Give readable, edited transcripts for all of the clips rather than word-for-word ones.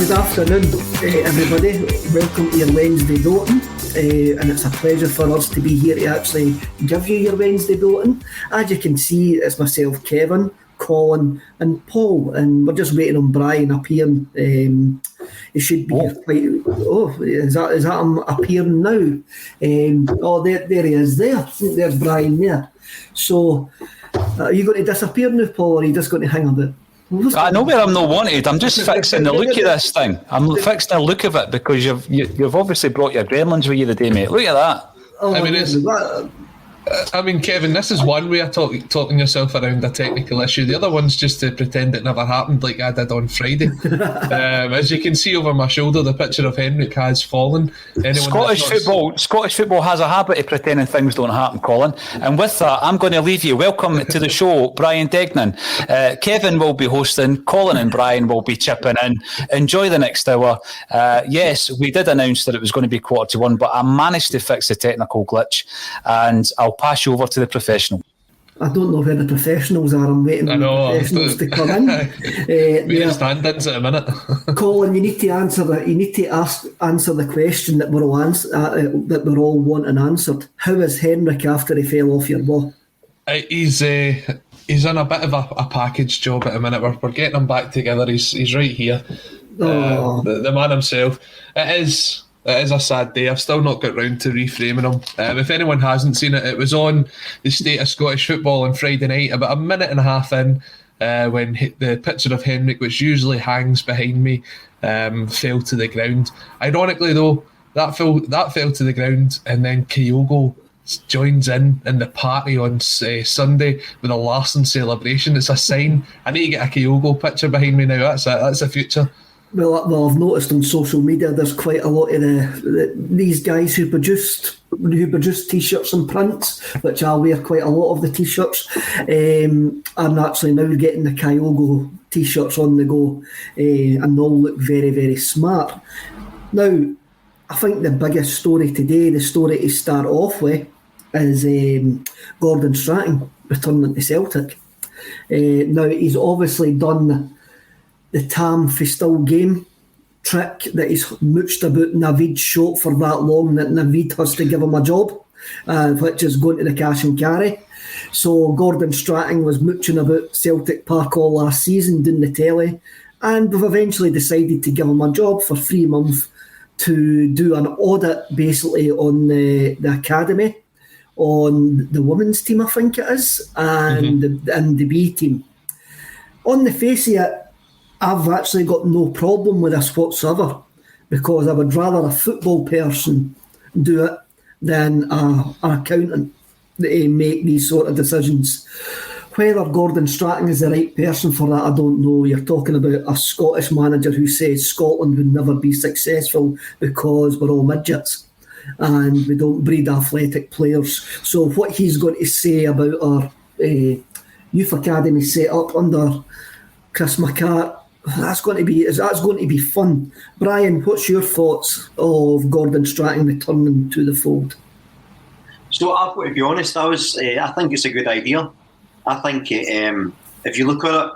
Good afternoon, everybody. Welcome to your Wednesday Bulletin. And it's a pleasure for us to be here to actually give you your Wednesday Bulletin. As you can see, it's myself, Kevin, Colin and Paul, and we're just waiting on Brian appearing. He should be quite... Oh, is that him appearing now? There he is there. There's Brian there. So, are you going to disappear now, Paul, or are you just going to hang a bit? I know where I'm not wanted. I'm just fixing the look of this thing. I'm fixing the look of it because you've obviously brought your gremlins with you today, mate. Look at that. Kevin, this is one way of talking yourself around a technical issue. The other one's just to pretend it never happened, like I did on Friday. As you can see over my shoulder, the picture of Henrik has fallen. Scottish football has a habit of pretending things don't happen, Colin. And with that, I'm going to leave you. Welcome to the show, Brian Degning. Kevin will be hosting. Colin and Brian will be chipping in. Enjoy the next hour. Yes, we did announce that it was going to be 1:45, but I managed to fix the technical glitch, and I'll pass you over to the professional. I don't know where the professionals are. I'm waiting for the professionals to come in. We're stand-ins at a minute. Colin, you need to answer that. You need to answer the question that we're all wanting answered. How is Henrik after he fell off your ball? He's on a bit of a package job at a minute. We're getting him back together. He's right here. The man himself. It is a sad day. I've still not got round to reframing him. If anyone hasn't seen it, it was on the State of Scottish Football on Friday night, about a minute and a half in, when the picture of Henrik, which usually hangs behind me, fell to the ground. Ironically, though, that fell to the ground, and then Kyogre joins in the party on Sunday with a Larson celebration. It's a sign. I need to get a Kyogre picture behind me now. That's a future. Well, I've noticed on social media there's quite a lot of these guys who produce t-shirts and prints, which I'll wear quite a lot of the t-shirts. I'm actually now getting the Kyogre t-shirts on the go, and they all look very, very smart. Now, I think the biggest story today, the story to start off with, is Gordon Strachan returning to Celtic. Now, he's obviously done the Tam for still game trick that he's mooched about Navid's shop for that long that Navid has to give him a job, which is going to the cash and carry. So Gordon Strachan was mooching about Celtic Park all last season doing the telly, and we've eventually decided to give him a job for 3 months to do an audit basically on the academy, on the women's team I think it is, and the B team. On the face of it, I've actually got no problem with this whatsoever, because I would rather a football person do it than an accountant make these sort of decisions. Whether Gordon Strachan is the right person for that, I don't know. You're talking about a Scottish manager who says Scotland would never be successful because we're all midgets and we don't breed athletic players. So what he's going to say about our youth academy set up under Chris McCart, that's going to be fun. Brian, what's your thoughts of Gordon Strachan returning to the fold? So I've got to be honest, I think it's a good idea. I think if you look at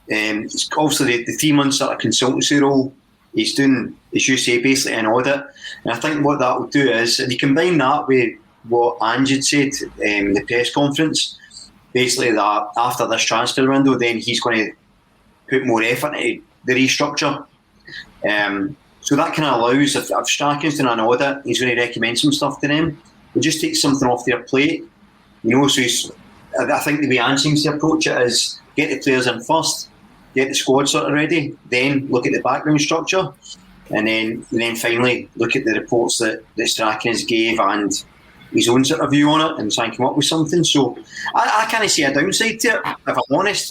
it, it's obviously the 3 months at a consultancy role, he's doing, as you say, basically an audit. And I think what that will do is, if you combine that with what Ange had said in the press conference, basically that after this transfer window, then he's going to put more effort into the restructure. So that kind of allows, if Strachan's doing an audit, he's going to recommend some stuff to them. We'll just take something off their plate. So I think the way Ange seems to approach it is get the players in first, get the squad sort of ready, then look at the background structure, and then finally look at the reports that Strachan has gave and his own sort of view on it and try and come up with something. So I kind of see a downside to it, if I'm honest.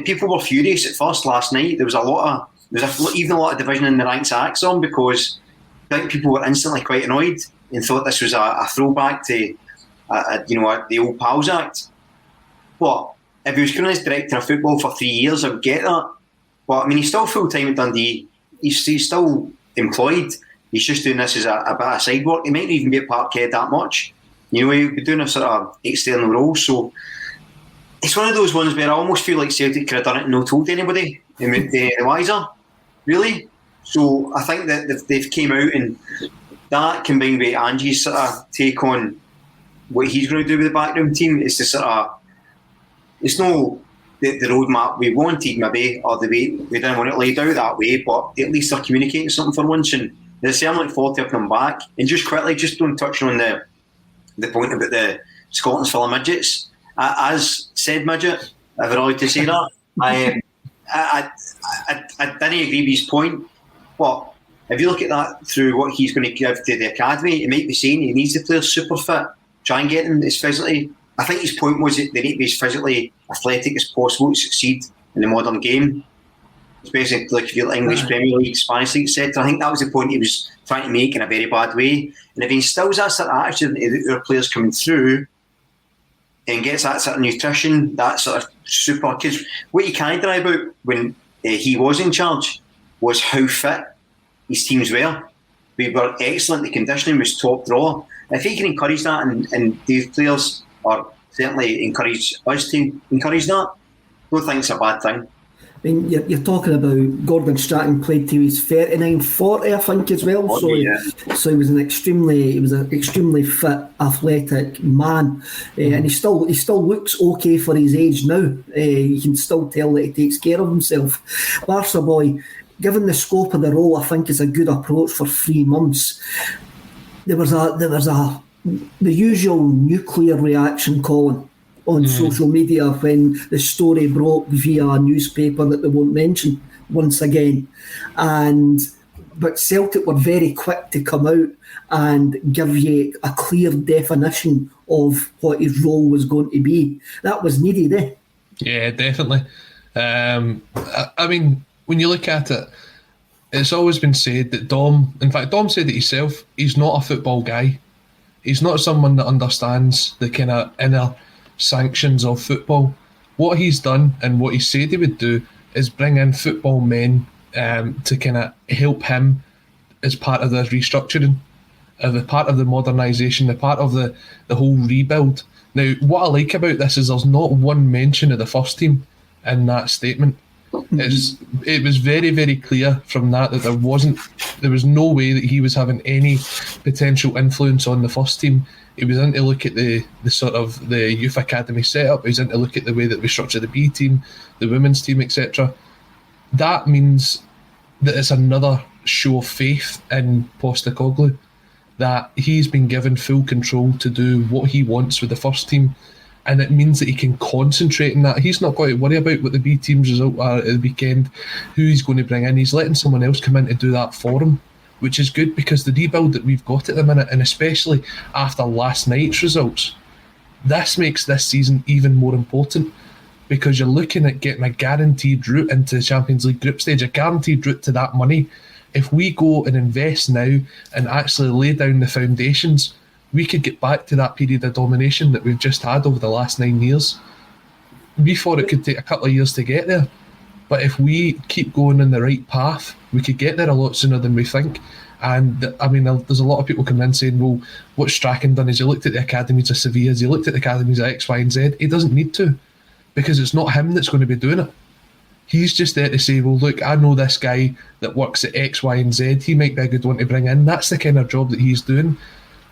People were furious at first last night. There was even a lot of division in the ranks of Axon, because I think people were instantly quite annoyed and thought this was a throwback to the old Pals Act. But if he was going as director of football for 3 years, I would get that. But he's still full time at Dundee. He's still employed. He's just doing this as a bit of side work. He might not even be at Parkhead that much. He'd be doing a sort of external role. So it's one of those ones where I almost feel like Celtic could have done it and not told anybody, and the wiser. really. So I think that they've came out, and that combined with Angie's sort of take on what he's going to do with the backroom team is to sort of, it's no the roadmap we wanted maybe, or the way we didn't want it laid out that way, but at least they're communicating something for once, and they're saying like 40 of them back. And just quickly, just don't touch on the point about the Scotland's full of midgets. As said midget, if I'm allowed to say that, I didn't agree with his point, but if you look at that through what he's going to give to the academy, he might be saying he needs the players super fit, try and get them as physically. I think his point was that they need to be as physically athletic as possible to succeed in the modern game, especially like if you're English Premier League, Spanish League, etc. I think that was the point he was trying to make in a very bad way. And if he instills that sort of attitude into our players coming through and gets that sort of nutrition, that sort of super kids, what you can't deny about when he was in charge was how fit his teams were. We were excellent. The conditioning was top draw. If he can encourage that, and these players are certainly encourage us to encourage that, I don't think it's a bad thing. I mean, you're talking about Gordon Strachan played till he was 39, 40, I think, as well. So he was an extremely fit, athletic man, and he still looks okay for his age now. You can still tell that he takes care of himself. Barca boy, given the scope of the role, I think is a good approach for 3 months. There was the usual nuclear reaction, Colin, on social media when the story broke via a newspaper that they won't mention once again. But Celtic were very quick to come out and give you a clear definition of what his role was going to be. That was needed, eh? Yeah, definitely. I mean, when you look at it, it's always been said that Dom said it himself, he's not a football guy. He's not someone that understands the kind of inner sanctions of football. What he's done and what he said he would do is bring in football men to kind of help him as part of the restructuring, the part of the modernisation, the part of the whole rebuild. Now, what I like about this is there's not one mention of the first team in that statement. It was very, very clear from that there was no way that he was having any potential influence on the first team. He was in to look at the sort of the youth academy setup. He was in to look at the way that we structure the B team, the women's team, etc. That means that it's another show of faith in Postecoglou, that he's been given full control to do what he wants with the first team. And it means that he can concentrate on that. He's not got to worry about what the B team's result are at the weekend, who he's going to bring in. He's letting someone else come in to do that for him, which is good, because the rebuild that we've got at the minute, and especially after last night's results, this makes this season even more important, because you're looking at getting a guaranteed route into the Champions League group stage, a guaranteed route to that money. If we go and invest now and actually lay down the foundations, we could get back to that period of domination that we've just had over the last 9 years. We thought it could take a couple of years to get there, but if we keep going in the right path, we could get there a lot sooner than we think. And I mean, there's a lot of people coming in saying, well, what Strachan done is he looked at the academies of Sevilla, he looked at the academies of X, Y and Z. He doesn't need to, because it's not him that's going to be doing it. He's just there to say, well, look, I know this guy that works at X, Y and Z, he might be a good one to bring in. That's the kind of job that he's doing.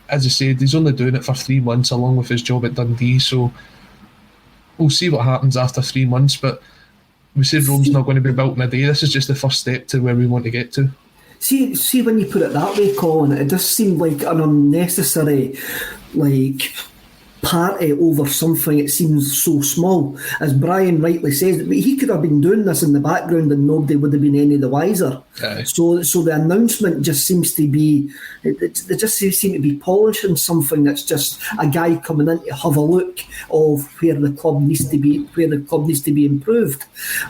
As I said, he's only doing it for 3 months along with his job at Dundee, so we'll see what happens after 3 months. But we said Rome's not going to be built in a day. This is just the first step to where we want to get to. See, when you put it that way, Colin, it does seem like an unnecessary, party over something. It seems so small. As Brian rightly says, he could have been doing this in the background and nobody would have been any the wiser. Aye. So the announcement just seems to be, they just seem to be polishing something that's just a guy coming in to have a look of where the club needs to be improved.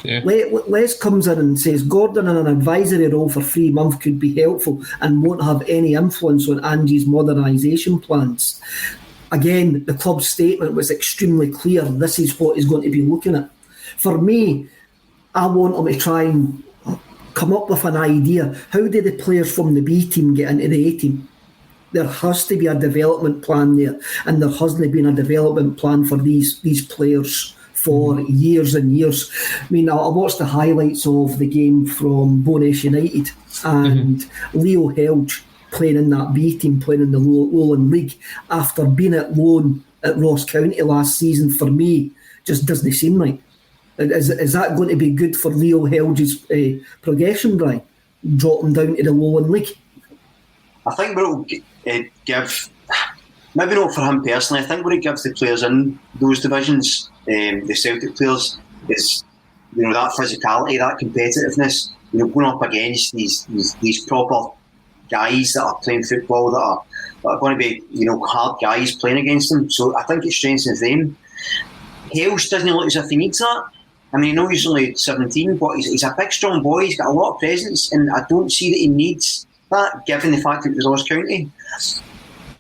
Yeah. Les comes in and says Gordon in an advisory role for 3 months could be helpful and won't have any influence on Angie's modernisation plans. Again, the club's statement was extremely clear. This is what he's going to be looking at. For me, I want him to try and come up with an idea. How do the players from the B team get into the A team? There has to be a development plan there, and there hasn't been a development plan for these players for years and years. I mean, I watched the highlights of the game from Bo'ness United, and Leo Helge playing in that B team, playing in the Lowland League, after being at loan at Ross County last season, for me, just doesn't seem right. Is that going to be good for Leo Helge's progression, Brian? Drop him down to the Lowland League? I think what it'll give, maybe not for him personally, I think what it gives the players in those divisions, the Celtic players, is that physicality, that competitiveness. Going up against these proper guys that are playing football, that are going to be hard guys playing against them. So I think it strengthens them. Hales doesn't look as if he needs that. I mean, I know he's only 17, but he's a big, strong boy. He's got a lot of presence, and I don't see that he needs that, given the fact that it was Ross County.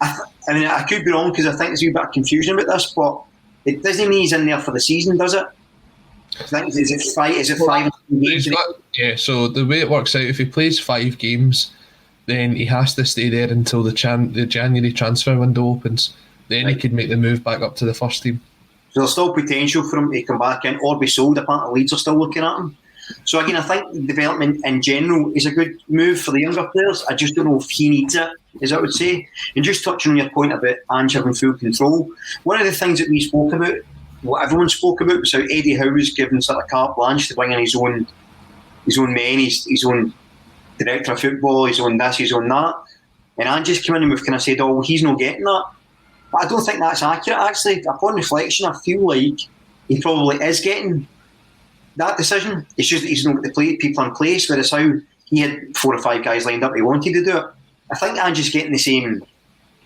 I mean, I could be wrong, because I think there's a wee bit of confusion about this, but it doesn't mean he's in there for the season, does it? I think, is it 5 games? Yeah, so the way it works out, if he plays 5 games, then he has to stay there until the January transfer window opens. Then he could make the move back up to the first team. So there's still potential for him to come back in or be sold. Apparently Leeds are still looking at him. So again, I think development in general is a good move for the younger players. I just don't know if he needs it, as I would say. And just touching on your point about Ange having full control, one of the things that we spoke about, what everyone spoke about, was how Eddie Howe was given sort of carte blanche to bring in his own men, his own director of football, his own this, his own that. And Ange just came in and we've kind of said, oh, well, he's not getting that. But I don't think that's accurate, actually. Upon reflection, I feel like he probably is getting that decision. It's just that he's not got the people in place, whereas how he had 4 or 5 guys lined up he wanted to do it. I think Ange's getting the same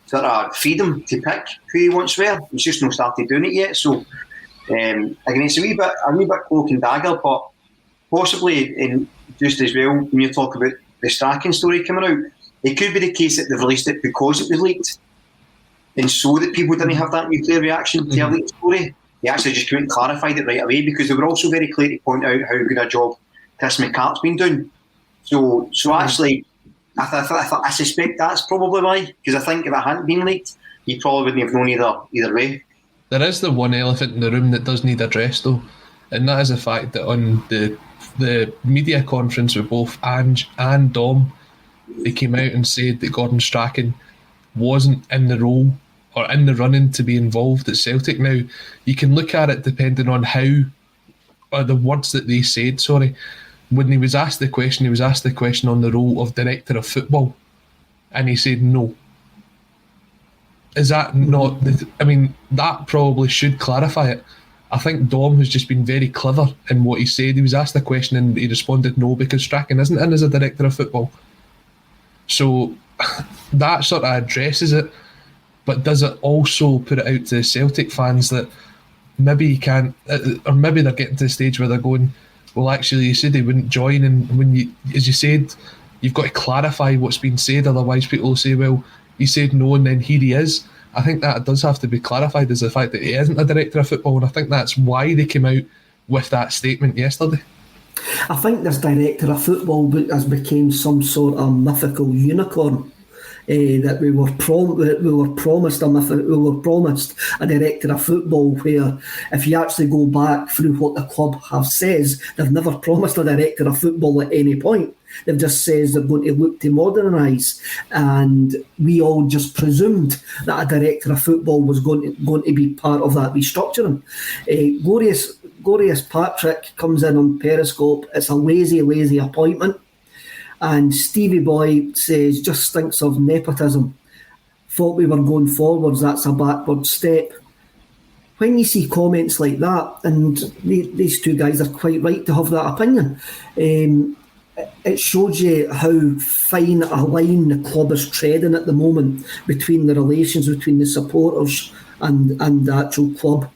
sort of freedom to pick who he wants where. He's just not started doing it yet. So again, it's a wee bit cloak and dagger, but possibly, and just as well, when you talk about the Strachan story coming out, it could be the case that they've released it because it was leaked, and so that people didn't have that nuclear reaction to a leaked story. They actually just came out and clarified it right away, because they were also very clear to point out how good a job Chris McCart's been doing. So actually, I suspect that's probably why, because I think if it hadn't been leaked, you probably wouldn't have known either way. There is the one elephant in the room that does need addressed, though, and that is the fact that on the media conference with both Ange and Dom, they came out and said that Gordon Strachan wasn't in the role or in the running to be involved at Celtic. Now, you can look at it depending on how, or the words that they said, when he was asked the question on the role of director of football, and he said no. Is that not that probably should clarify it. I think Dom has just been very clever in what he said. He was asked a question and he responded no, because Strachan isn't in as a director of football. So that sort of addresses it, but does it also put it out to Celtic fans that maybe he can't, or maybe they're getting to the stage where they're going, well, actually, you said he wouldn't join, and when you, as you said, you've got to clarify what's been said, otherwise people will say, well, he said no and then here he is. I think that does have to be clarified, as the fact that he isn't a director of football, and I think that's why they came out with that statement yesterday. I think this director of football has become some sort of mythical unicorn. That we were promised a director of football, where if you actually go back through what the club have says, they've never promised a director of football at any point. They've just says they're going to look to modernise, and we all just presumed that a director of football was going to be part of that restructuring. Glorious Patrick comes in on Periscope. It's a lazy appointment. And Stevie Boy says, just stinks of nepotism. Thought we were going forwards, that's a backward step. When you see comments like that, and these two guys are quite right to have that opinion, it shows you how fine a line the club is treading at the moment between the relations between the supporters and the actual club.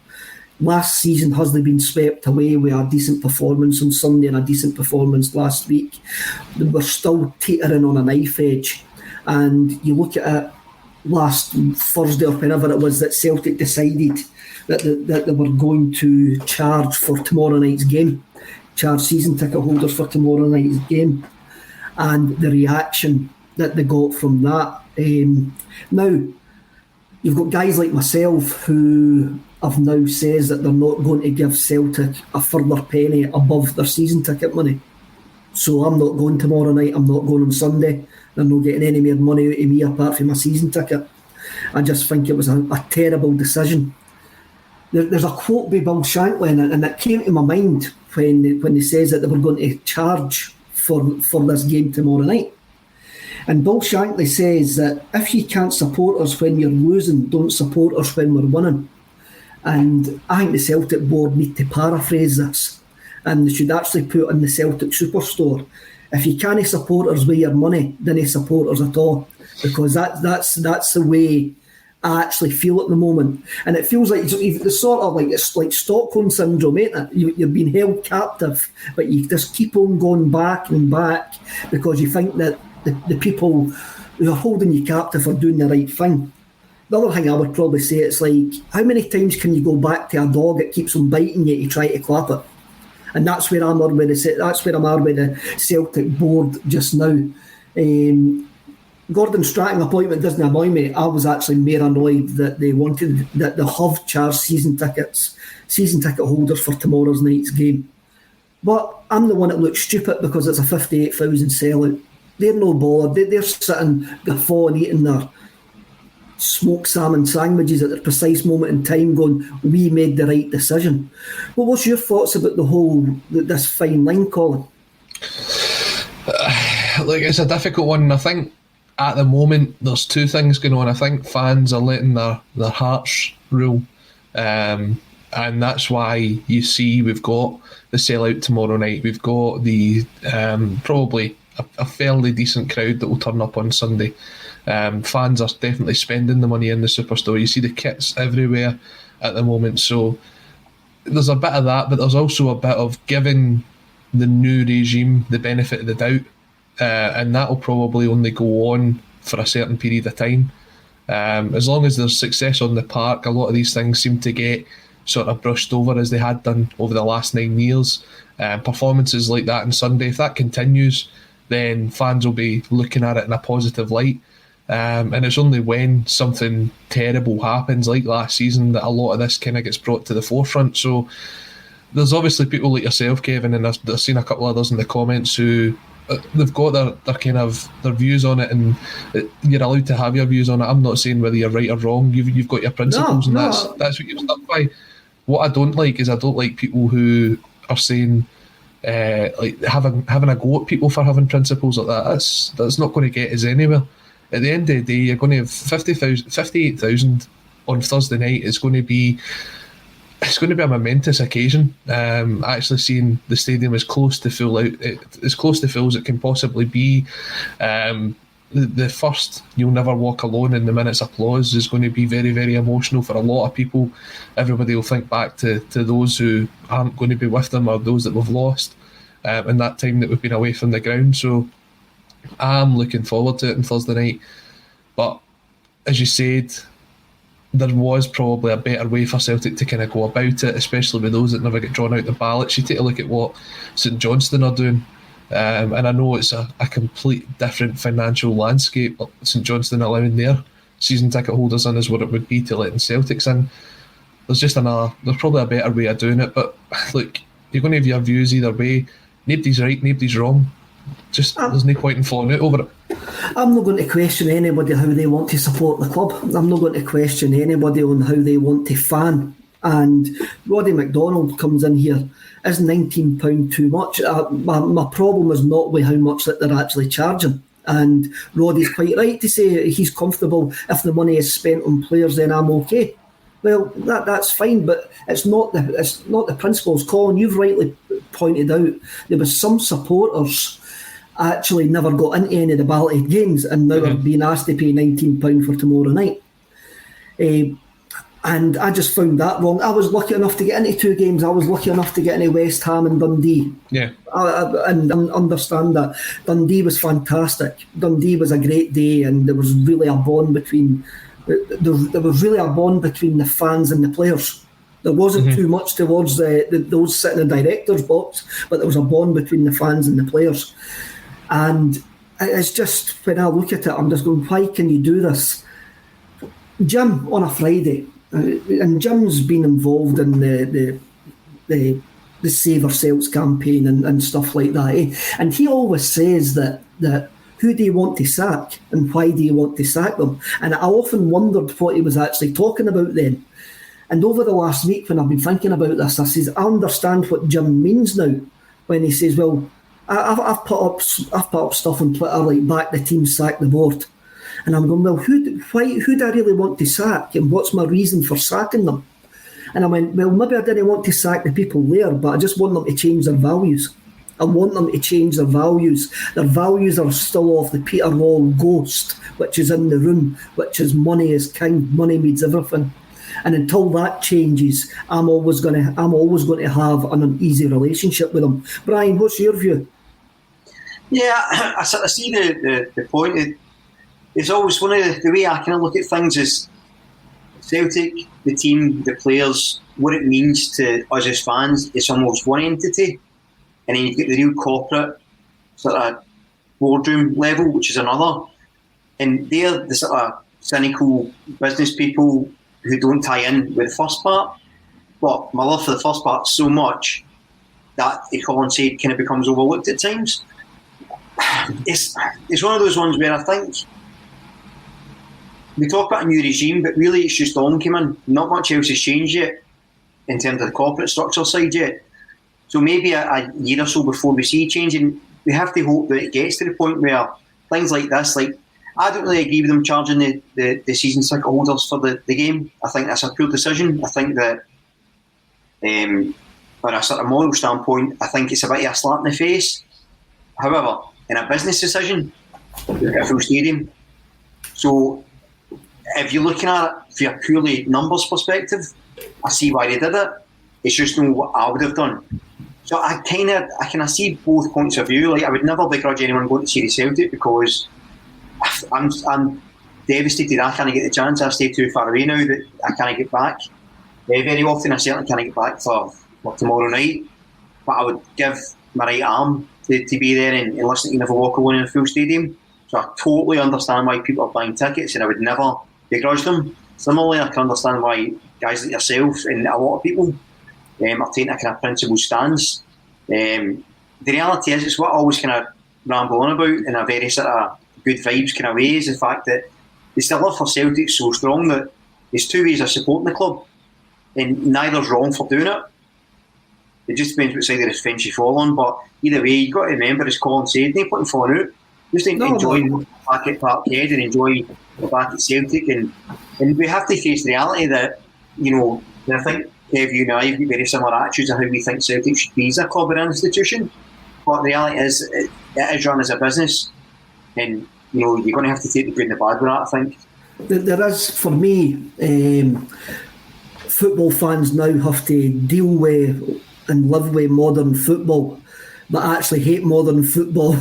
Last season hasn't been swept away with a decent performance on Sunday and a decent performance last week. We're still teetering on a knife edge. And you look at it last Thursday or whenever it was that Celtic decided that they were going to charge for tomorrow night's game, charge season ticket holders for tomorrow night's game, and the reaction that they got from that. Now, you've got guys like myself who have now says that they're not going to give Celtic a further penny above their season ticket money. So I'm not going tomorrow night, I'm not going on Sunday. They're not getting any more money out of me apart from my season ticket. I just think it was a terrible decision. There's a quote by Bill Shankly in it, and it came to my mind when he says that they were going to charge for this game tomorrow night. And Bill Shankly says that if you can't support us when you're losing, don't support us when we're winning. And I think the Celtic board need to paraphrase this, and they should actually put in the Celtic Superstore, if you can't support us with your money, then you support us at all, because that's the way I actually feel at the moment. And it feels like it's sort of like, it's like Stockholm syndrome, ain't it? You've been held captive, but you just keep on going back and back because you think that the people who are holding you captive are doing the right thing. The other thing I would probably say, it's like, how many times can you go back to a dog that keeps on biting you to try to clap it? And that's where I'm at with the Celtic board just now. Gordon Strachan appointment doesn't annoy me. I was actually more annoyed that they wanted that they have charged season ticket holders for tomorrow's night's game. But I'm the one that looks stupid because it's a 58,000 sellout. They're no bothered. They're sitting guffawing, eating their smoked salmon sandwiches at the precise moment in time, going, we made the right decision. Well, what's your thoughts about this fine line, Colin? Look, it's a difficult one. I think at the moment there's two things going on. I think fans are letting their hearts rule, and that's why you see we've got the sellout tomorrow night. We've got the probably a fairly decent crowd that will turn up on Sunday. Fans are definitely spending the money in the Superstore. You see the kits everywhere at the moment, so there's a bit of that, but there's also a bit of giving the new regime the benefit of the doubt, and that will probably only go on for a certain period of time. As long as there's success on the park, a lot of these things seem to get sort of brushed over as they had done over the last 9 years. Performances like that on Sunday, if that continues, then fans will be looking at it in a positive light. And it's only when something terrible happens like last season that a lot of this kind of gets brought to the forefront. So there's obviously people like yourself, Kevin, and I've seen a couple of others in the comments who they've got their kind of their views on it, and you're allowed to have your views on it. I'm not saying whether you're right or wrong. You've got your principles, and that's what you've stuck by. What I don't like is I don't like people who are saying like having a go at people for having principles like that. That's not going to get us anywhere. At the end of the day, you're going to have 58,000 on Thursday night. It's going to be a momentous occasion. Actually seeing the stadium as close to full out, as close to full as it can possibly be. The first "You'll Never Walk Alone" in the minute's applause is going to be very, very emotional for a lot of people. Everybody will think back to those who aren't going to be with them, or those that we've lost in that time that we've been away from the ground. So I'm looking forward to it on Thursday night. But as you said, there was probably a better way for Celtic to kind of go about it, especially with those that never get drawn out the ballots. You take a look at what St Johnstone are doing, and I know it's a complete different financial landscape, but St Johnstone allowing their season ticket holders in is what it would be to letting Celtics in. There's probably a better way of doing it, but look, you're going to have your views either way. Nobody's right, nobody's wrong. There's no point in falling out over it. I'm not going to question anybody how they want to support the club. I'm not going to question anybody on how they want to fan. And Roddy McDonald comes in here. Is £19 too much? My problem is not with how much that they're actually charging. And Roddy's quite right to say he's comfortable. If the money is spent on players, then I'm okay. Well, that's fine, but it's not the principles. Colin, you've rightly pointed out there was some supporters actually never got into any of the balloted games, and now are being asked to pay £19 for tomorrow night. And I just found that wrong. I was lucky enough to get into 2 games. I was lucky enough to get into West Ham and Dundee. Yeah. And understand that Dundee was fantastic. Dundee was a great day, and there was really a bond between the fans and the players. There wasn't too much towards those sitting in the director's box, but there was a bond between the fans and the players. And it's just, when I look at it, I'm just going, why can you do this? Jim, on a Friday, and Jim's been involved in the Save Ourselves campaign and stuff like that. And he always says that who do you want to sack and why do you want to sack them? And I often wondered what he was actually talking about then. And over the last week when I've been thinking about this, I says, I understand what Jim means now when he says, well, I've put up stuff on Twitter like back the team, sack the board. And I'm going, well, who do I really want to sack and what's my reason for sacking them? And I went, well, maybe I didn't want to sack the people there, but I just want them to change their values. I want them to change their values. Their values are still of the Peter Law ghost, which is in the room, which is money is king, money means everything. And until that changes, I'm always going to have an uneasy relationship with them. Brian, what's your view? Yeah, I sort of see the point. It's always one of the way I kind of look at things is Celtic, the team, the players, what it means to us as fans. It's almost one entity, and then you've got the real corporate sort of boardroom level, which is another. And they're the sort of cynical business people who don't tie in with the first part. But my love for the first part so much that, as Colin said, kind of becomes overlooked at times. It's one of those ones where I think we talk about a new regime, but really it's just on came in. Not much else has changed yet in terms of the corporate structure side yet. So maybe a year or so before we see change, and we have to hope that it gets to the point where things like this, like I don't really agree with them charging the season ticket holders for the game. I think that's a poor decision. I think that from a sort of moral standpoint, I think it's a bit of a slap in the face. However, in a business decision, you've got a full stadium. So if you're looking at it from a purely numbers perspective, I see why they did it. It's just not what I would have done. So I kind of see both points of view. Like I would never begrudge anyone going to see the Celtic because I'm devastated. I can't get the chance. I stay too far away now that I can't get back. Very often I certainly can't get back for tomorrow night. But I would give my right arm to be there and listen to Never Walk Alone in a full stadium. So I totally understand why people are buying tickets and I would never begrudge them. Similarly, I can understand why guys like yourself and a lot of people are taking a kind of principled stance. The reality is, it's what I always kind of ramble on about in a very sort of good vibes kind of way, is the fact that they still love for Celtic so strong that there's two ways of supporting the club and neither's wrong for doing it. It just depends what side of the fence you fall on, but either way, you've got to remember, as Colin said, no point in falling out. Just enjoy back at Parkhead and enjoy back at Celtic, and we have to face the reality that, you know, and I think Kev, you and I have got very similar attitudes of how we think Celtic should be as a club or an institution, but the reality is it is run as a business, and you know, you're going to have to take the good and the bad with that, I think. There is, for me, football fans now have to deal with and live with modern football, but actually hate modern football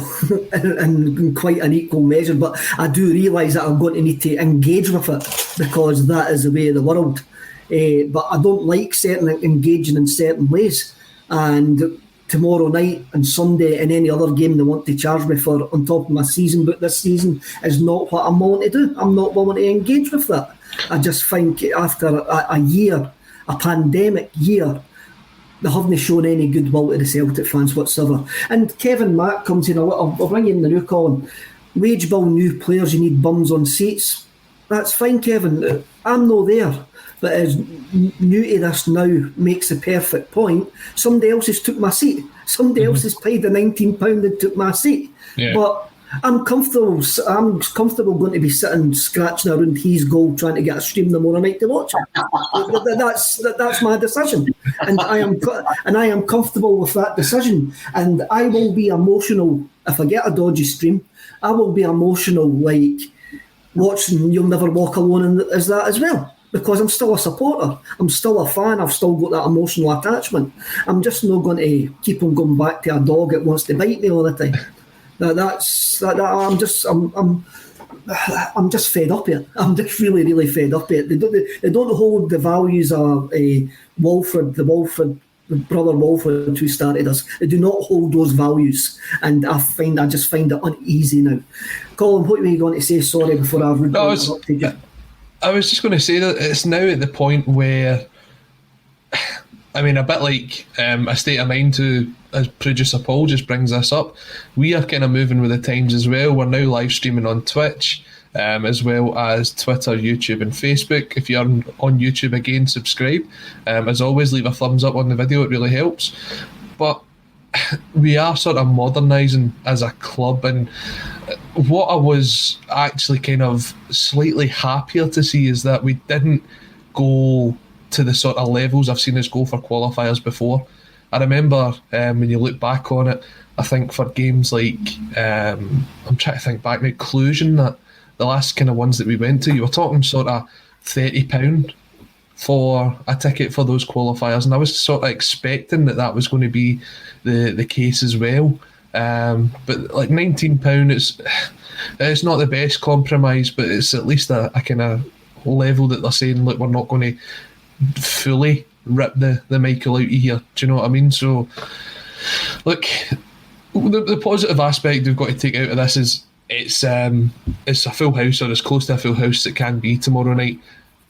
in quite an equal measure. But I do realise that I'm going to need to engage with it because that is the way of the world. But I don't like engaging in certain ways. And tomorrow night and Sunday and any other game they want to charge me for on top of my season, but this season is not what I'm willing to do. I'm not willing to engage with that. I just think after a year, a pandemic year, they haven't shown any goodwill to the Celtic fans whatsoever. And Kevin Mack comes in, I'll bring you in the new Colin. Wage bill, new players, you need bums on seats. That's fine, Kevin. I'm not there. But as new to this now makes the perfect point, somebody else has took my seat. Somebody else has paid the £19 and took my seat. Yeah. But I'm comfortable going to be sitting scratching around his goal trying to get a stream tomorrow night to watch it. That's my decision, and I am comfortable with that decision. And I will be emotional if I get a dodgy stream. I will be emotional like watching You'll Never Walk Alone as that as well. Because I'm still a supporter, I'm still a fan, I've still got that emotional attachment. I'm just not going to keep on going back to a dog that wants to bite me all the time. I'm just fed up here. I'm just really, really fed up here. They don't hold the values of the brother Walford who started us. They do not hold those values, and I just find it uneasy now. Colin, what were you going to say? Sorry, before I interrupted you. I was just going to say that it's now at the point where, I mean, a bit like A State of Mind, who, as producer Paul just brings this up, we are kind of moving with the times as well. We're now live streaming on Twitch, as well as Twitter, YouTube and Facebook. If you're on YouTube, again, subscribe. As always, leave a thumbs up on the video, it really helps. But we are sort of modernising as a club, and what I was actually kind of slightly happier to see is that we didn't go to the sort of levels I've seen us go for qualifiers before. I remember when you look back on it, I think for games like, I'm trying to think back now, Cluj and that, the last kind of ones that we went to, you were talking sort of £30 for a ticket for those qualifiers, and I was sort of expecting that was going to be the case as well. But like £19, it's not the best compromise, but it's at least a kind of level that they're saying, look, we're not going to fully rip the Michael out of here. Do you know what I mean? So, look, the positive aspect we've got to take out of this is it's a full house, or as close to a full house as it can be tomorrow night.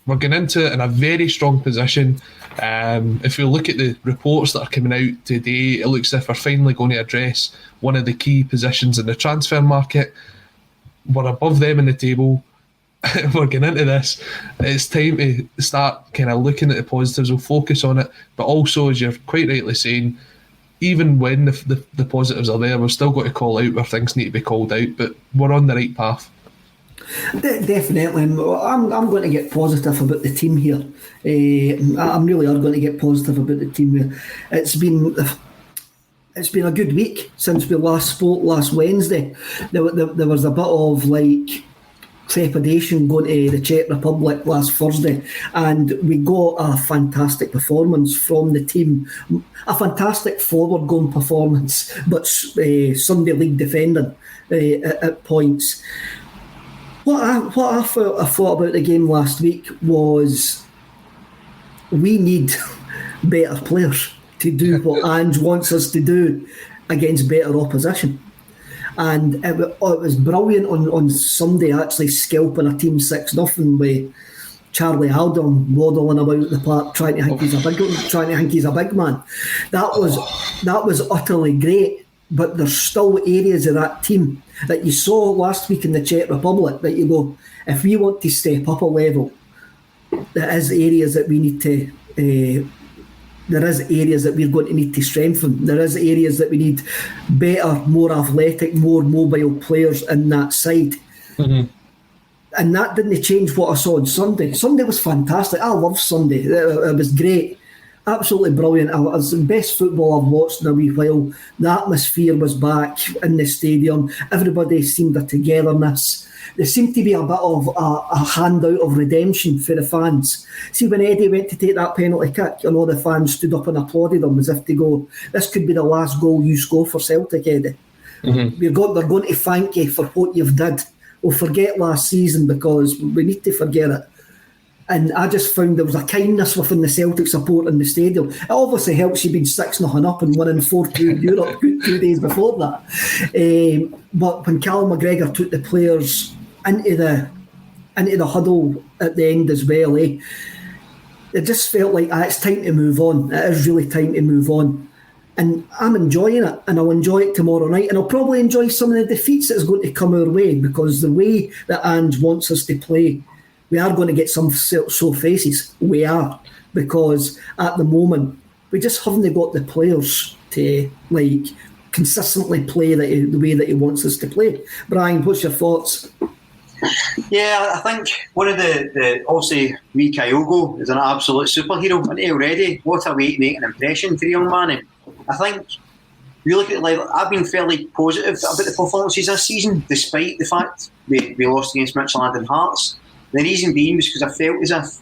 We're going into it in a very strong position. If you look at the reports that are coming out today, it looks as if we're finally going to address one of the key positions in the transfer market. We're above them in the table. We're getting into this. It's time to start kind of looking at the positives. We'll focus on it, but also, as you're quite rightly saying, even when the positives are there, we've still got to call out where things need to be called out, but we're on the right path. Definitely. I'm going to get positive about the team here. I'm really are going to get positive about the team here. It's been a good week since we last spoke last Wednesday. There was a bit of like trepidation going to the Czech Republic last Thursday, and we got a fantastic performance from the team, a fantastic forward going performance, but Sunday league defending at points. What I thought about the game last week was we need better players to do what Ange wants us to do against better opposition. And it was brilliant on Sunday, actually scalping a team 6-0 with Charlie Haldon waddling about the park trying to think he's a big man. That was utterly great. But there's still areas of that team that you saw last week in the Czech Republic that you go, if we want to step up a level, there is areas that we need to. There is areas that we're going to need to strengthen. There is areas that we need better, more athletic, more mobile players in that side. Mm-hmm. And that didn't change what I saw on Sunday. Sunday was fantastic. I love Sunday. It was great. Absolutely brilliant. It was the best football I've watched in a wee while. The atmosphere was back in the stadium. Everybody seemed a togetherness. There seemed to be a bit of a handout of redemption for the fans. See, when Eddie went to take that penalty kick, and all the fans stood up and applauded him as if to go, this could be the last goal you score for Celtic, Eddie. Mm-hmm. They're going to thank you for what you've did. We'll forget last season because we need to forget it. And I just found there was a kindness within the Celtic support in the stadium. It obviously helps you being 6-0 up and winning 4-2 in Europe 2 days before that. But when Callum McGregor took the players into the huddle at the end as well, it just felt like it's time to move on. It is really time to move on. And I'm enjoying it, and I'll enjoy it tomorrow night, and I'll probably enjoy some of the defeats that's going to come our way, because the way that Ange wants us to play, we are going to get some sore faces. We are, because at the moment we just haven't got the players to consistently play the way that he wants us to play. Brian, what's your thoughts? Yeah, I think one of the obviously wee Kyogre is an absolute superhero, isn't he already? What a way to make an impression for the young man. And I think we look at I've been fairly positive about the performances this season, despite the fact we lost against Midtjylland and Hearts. The reason being was because I felt as if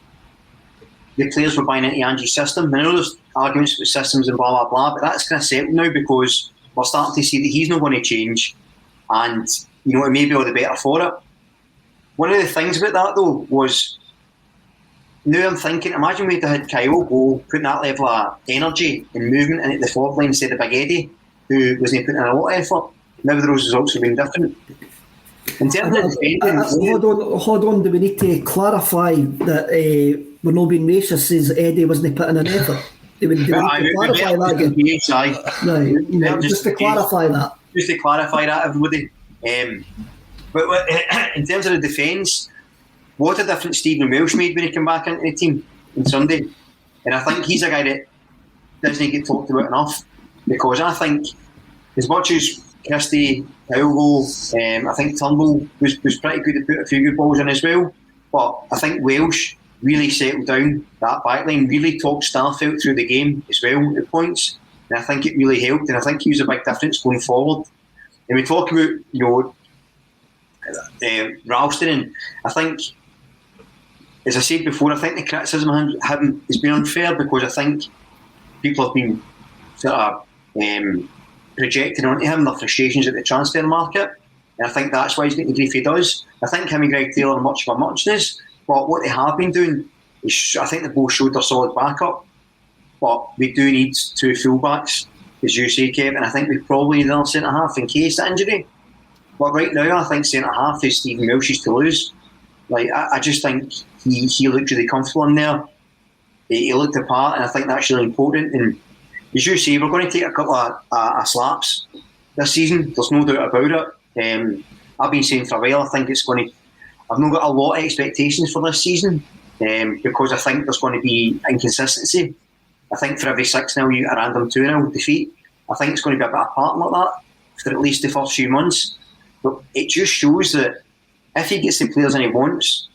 the players were buying into Ange's system. I know there's arguments with systems and blah, blah, blah, but that's kind of settled now because we're starting to see that he's not going to change, and it may be all the better for it. One of the things about that, though, was now I'm thinking, imagine we'd had Kyle go putting that level of energy and movement into the forward line instead of Big Eddie, who wasn't putting in a lot of effort. Maybe the results would have been different. In terms of defending, hold on. Do we need to clarify that we're not being racist? Says Eddie wasn't putting an effort. Do we need to clarify that again? Yes, no, just to clarify that. Just to clarify that, everybody. But in terms of the defence, what a difference Stephen Welsh made when he came back into the team on Sunday. And I think he's a guy that doesn't get talked about enough, because I think as much as Christie, Kyogre, I think Turnbull was pretty good at putting a few good balls in as well, but I think Welsh really settled down that backline, really talked Starfelt through the game as well at points, and I think it really helped, and I think he was a big difference going forward. And we talk about, Ralston, and I think, as I said before, I think the criticism of him has been unfair, because I think people have been sort of projecting onto him their frustrations at the transfer market, and I think that's why he's getting the grief he does. I think him and Greg Taylor are much of a muchness, but what they have been doing is, I think they both showed their solid backup, but we do need two fullbacks, as you say, Kev, and I think we probably need another centre-half in case of injury. But right now, I think centre-half is Stephen Welsh's to lose. Like, I just think he looked really comfortable in there. He looked the part, and I think that's really important. And as you say, we're going to take a couple of slaps this season. There's no doubt about it. I've been saying for a while, I think it's going to... I've not got a lot of expectations for this season, because I think there's going to be inconsistency. I think for every 6-0 you get a random 2-0 defeat. I think it's going to be a bit of a pattern like that for at least the first few months. But it just shows that if he gets the players and he wants,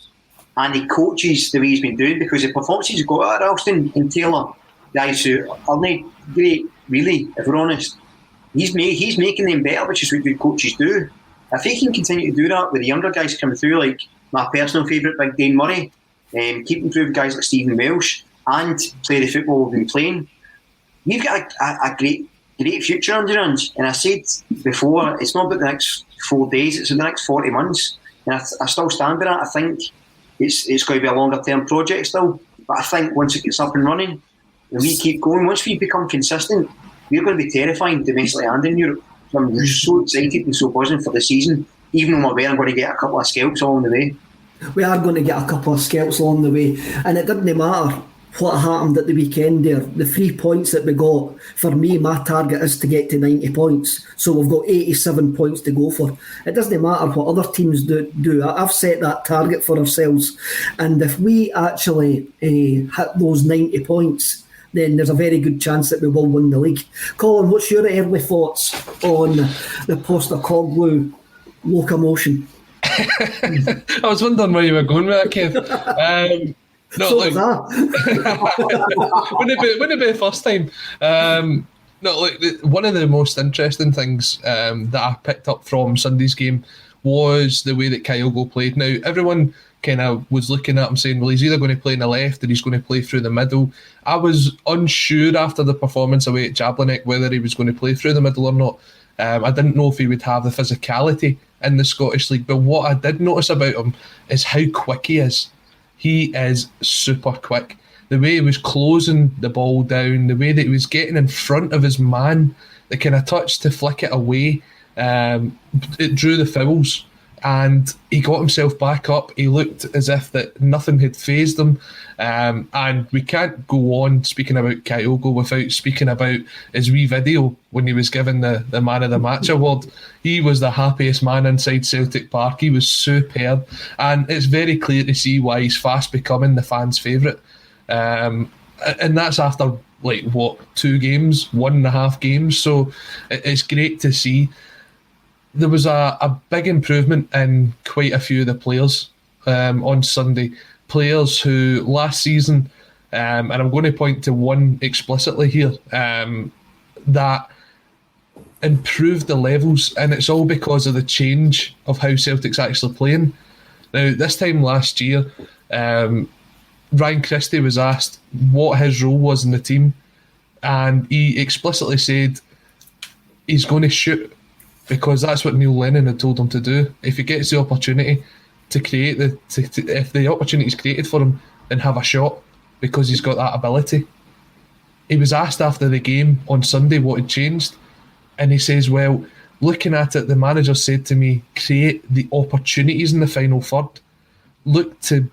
and he coaches the way he's been doing, because the performances he's got at Ralston and Taylor, guys who are not great, really, if we're honest, he's making them better, which is what good coaches do. If he can continue to do that with the younger guys coming through, like my personal favourite, Big Dane Murray, keep improving guys like Stephen Welsh, and play the football we've been playing, we've got a great future under us. And I said before, it's not about the next 4 days, it's the next 40 months. And I still stand by that. I think it's going to be a longer term project still. But I think once it gets up and running, and we keep going, once we become consistent, we're going to be terrifying domestically and in Europe. So I'm so excited and so buzzing for the season, even though I'm going to get a couple of scalps along the way. We are going to get a couple of scalps along the way, and it didn't matter what happened at the weekend there. The 3 points that we got, for me, my target is to get to 90 points. So we've got 87 points to go for. It doesn't matter what other teams do. I've set that target for ourselves. And if we actually hit those 90 points, then there's a very good chance that we will win the league. Colin, what's your early thoughts on the Postecoglou locomotion? I was wondering where you were going with that, Kev. No, so like, wouldn't it be the first time? One of the most interesting things that I picked up from Sunday's game was the way that Kyogre played. Now, everyone kind of was looking at him saying, well, he's either going to play in the left or he's going to play through the middle. I was unsure after the performance away at Jablonec whether he was going to play through the middle or not. I didn't know if he would have the physicality in the Scottish League, but what I did notice about him is how quick he is. He is super quick. The way he was closing the ball down, the way that he was getting in front of his man, the kind of touch to flick it away, it drew the fouls, and he got himself back up. He looked as if that nothing had fazed him, and we can't go on speaking about Kyogre without speaking about his wee video when he was given the Man of the Match award. He was the happiest man inside Celtic Park. He was superb, and it's very clear to see why he's fast becoming the fans' favourite, and that's after 2 games, 1.5 games, so it's great to see. There was a big improvement in quite a few of the players on Sunday. Players who last season, and I'm going to point to one explicitly here, that improved the levels, and it's all because of the change of how Celtic's actually playing. Now, this time last year, Ryan Christie was asked what his role was in the team, and he explicitly said he's going to shoot, because that's what Neil Lennon had told him to do. If he gets the opportunity to create if the opportunity is created for him, then have a shot, because he's got that ability. He was asked after the game on Sunday what had changed, and he says, well, looking at it, the manager said to me, create the opportunities in the final third. Look to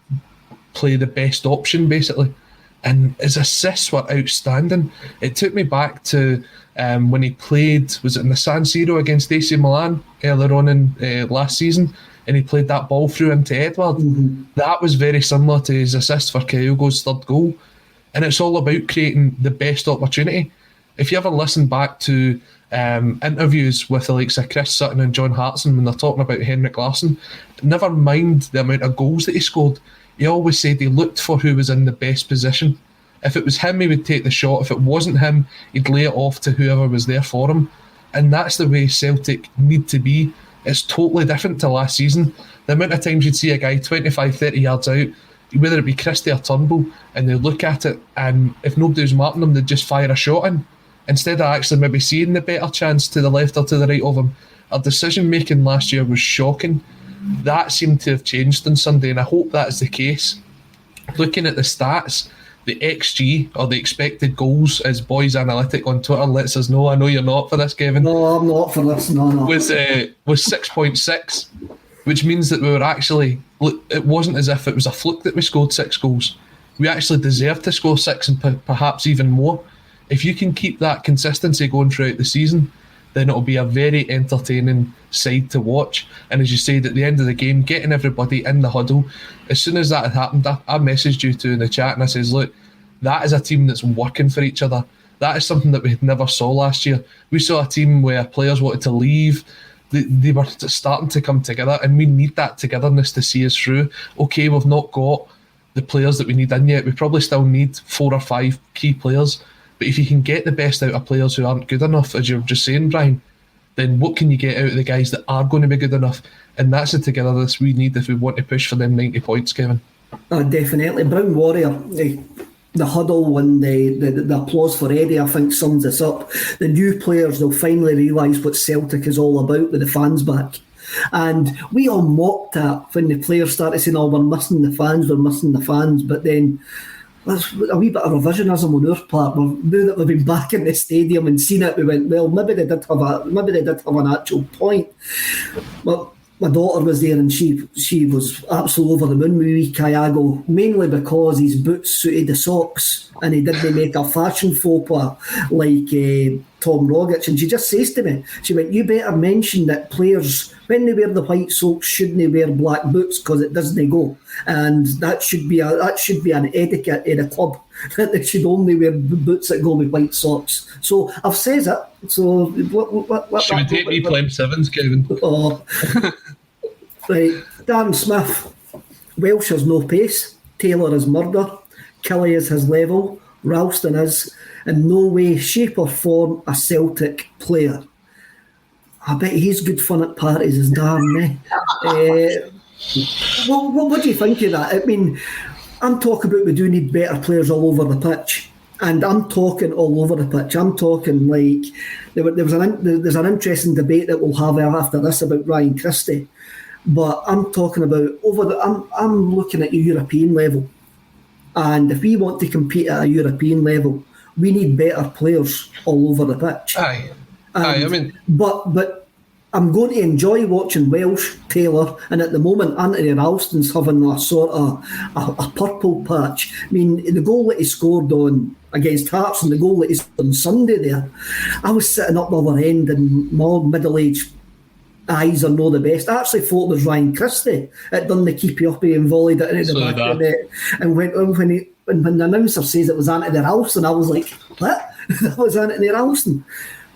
play the best option, basically. And his assists were outstanding. It took me back to when he played, was it in the San Siro against AC Milan earlier on in last season, and he played that ball through into Edward. That was very similar to his assist for Kyogre's third goal. And it's all about creating the best opportunity. If you ever listen back to interviews with the likes of Chris Sutton and John Hartson when they're talking about Henrik Larsson, never mind the amount of goals that he scored, he always said he looked for who was in the best position. If it was him, he would take the shot. If it wasn't him, he'd lay it off to whoever was there for him. And that's the way Celtic need to be. It's totally different to last season. The amount of times you'd see a guy 25, 30 yards out, whether it be Christie or Turnbull, and they look at it, and if nobody was marking them, they'd just fire a shot in. Instead of actually maybe seeing the better chance to the left or to the right of him. Our decision making last year was shocking. That seemed to have changed on Sunday, and I hope that is the case. Looking at the stats, the XG, or the expected goals, as Boys Analytic on Twitter lets us know. I know you're not for this, Kevin. No, I'm not for this. No. Was 6.6, which means that we were actually, it wasn't as if it was a fluke that we scored 6 goals. We actually deserved to score 6 and perhaps even more. If you can keep that consistency going throughout the season, then it'll be a very entertaining side to watch. And as you said, at the end of the game, getting everybody in the huddle, as soon as that had happened, I messaged you two in the chat and I says, look, that is a team that's working for each other. That is something that we never saw last year. We saw a team where players wanted to leave. They were starting to come together, and we need that togetherness to see us through. Okay, we've not got the players that we need in yet. We probably still need 4 or 5 key players. But if you can get the best out of players who aren't good enough, as you're just saying, Brian, then what can you get out of the guys that are going to be good enough? And that's the togetherness we need if we want to push for them 90 points, Kevin. Definitely. Brown Warrior, the huddle and the applause for Eddie, I think, sums this up. The new players, they'll finally realise what Celtic is all about with the fans back. And we all mocked that when the players started saying, we're missing the fans, but then that's a wee bit of revisionism on our part. Now that we've been back in the stadium and seen it, we went, well, maybe they did have an actual point. Well, my daughter was there and she was absolutely over the moon with wee Kyogre, mainly because his boots suited the socks and he didn't make a fashion faux pas like Tom Rogic. And she just says to me, she went, you better mention that players, when they wear the white socks, shouldn't they wear black boots because it doesn't go. And that should be an etiquette in a club, that they should only wear boots that go with white socks. So I've said it. So what she would take me playing sevens, Kevin. Oh. Right, Darren Smith. Welsh has no pace. Taylor is murder. Kelly is his level. Ralston is in no way, shape or form a Celtic player. I bet he's good fun at parties, is Darren, eh? What do you think of that? I mean, I'm talking about we do need better players all over the pitch. And I'm talking all over the pitch. I'm talking like there's an interesting debate that we'll have after this about Ryan Christie. But I'm talking about I'm looking at a European level. And if we want to compete at a European level, we need better players all over the pitch. Aye, I mean, but I'm going to enjoy watching Welsh, Taylor, and at the moment Anthony Ralston's having a sort of a purple patch. I mean, the goal that he scored on against Hearts and the goal that he scored on Sunday there, I was sitting up the other end and my middle-aged eyes are no the best. I actually thought it was Ryan Christie that done the keepy-uppy and volleyed it into the back of the net. And when the announcer says it was Anthony Ralston, I was like, what? That was Anthony Ralston.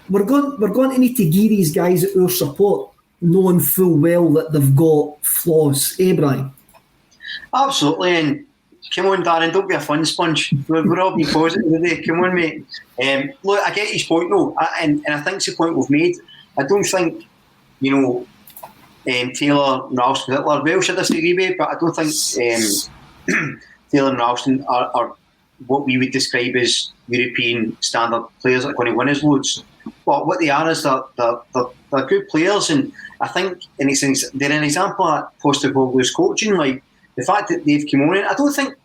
We're going to need to give these guys our support, knowing full well that they've got flaws. Brian? Absolutely, and come on, Darren, don't be a fun sponge. We're all being positive today. Come on, mate. Look, I get his point, though, and I think it's the point we've made. I don't think, Taylor and Ralston are Welsh, I disagree with, but I don't think Taylor and Ralston are what we would describe as European standard players that are going to win us loads. But what they are is they're good players, and I think they're an example of Postecoglou's coaching. Like the fact that they've come on, I don't think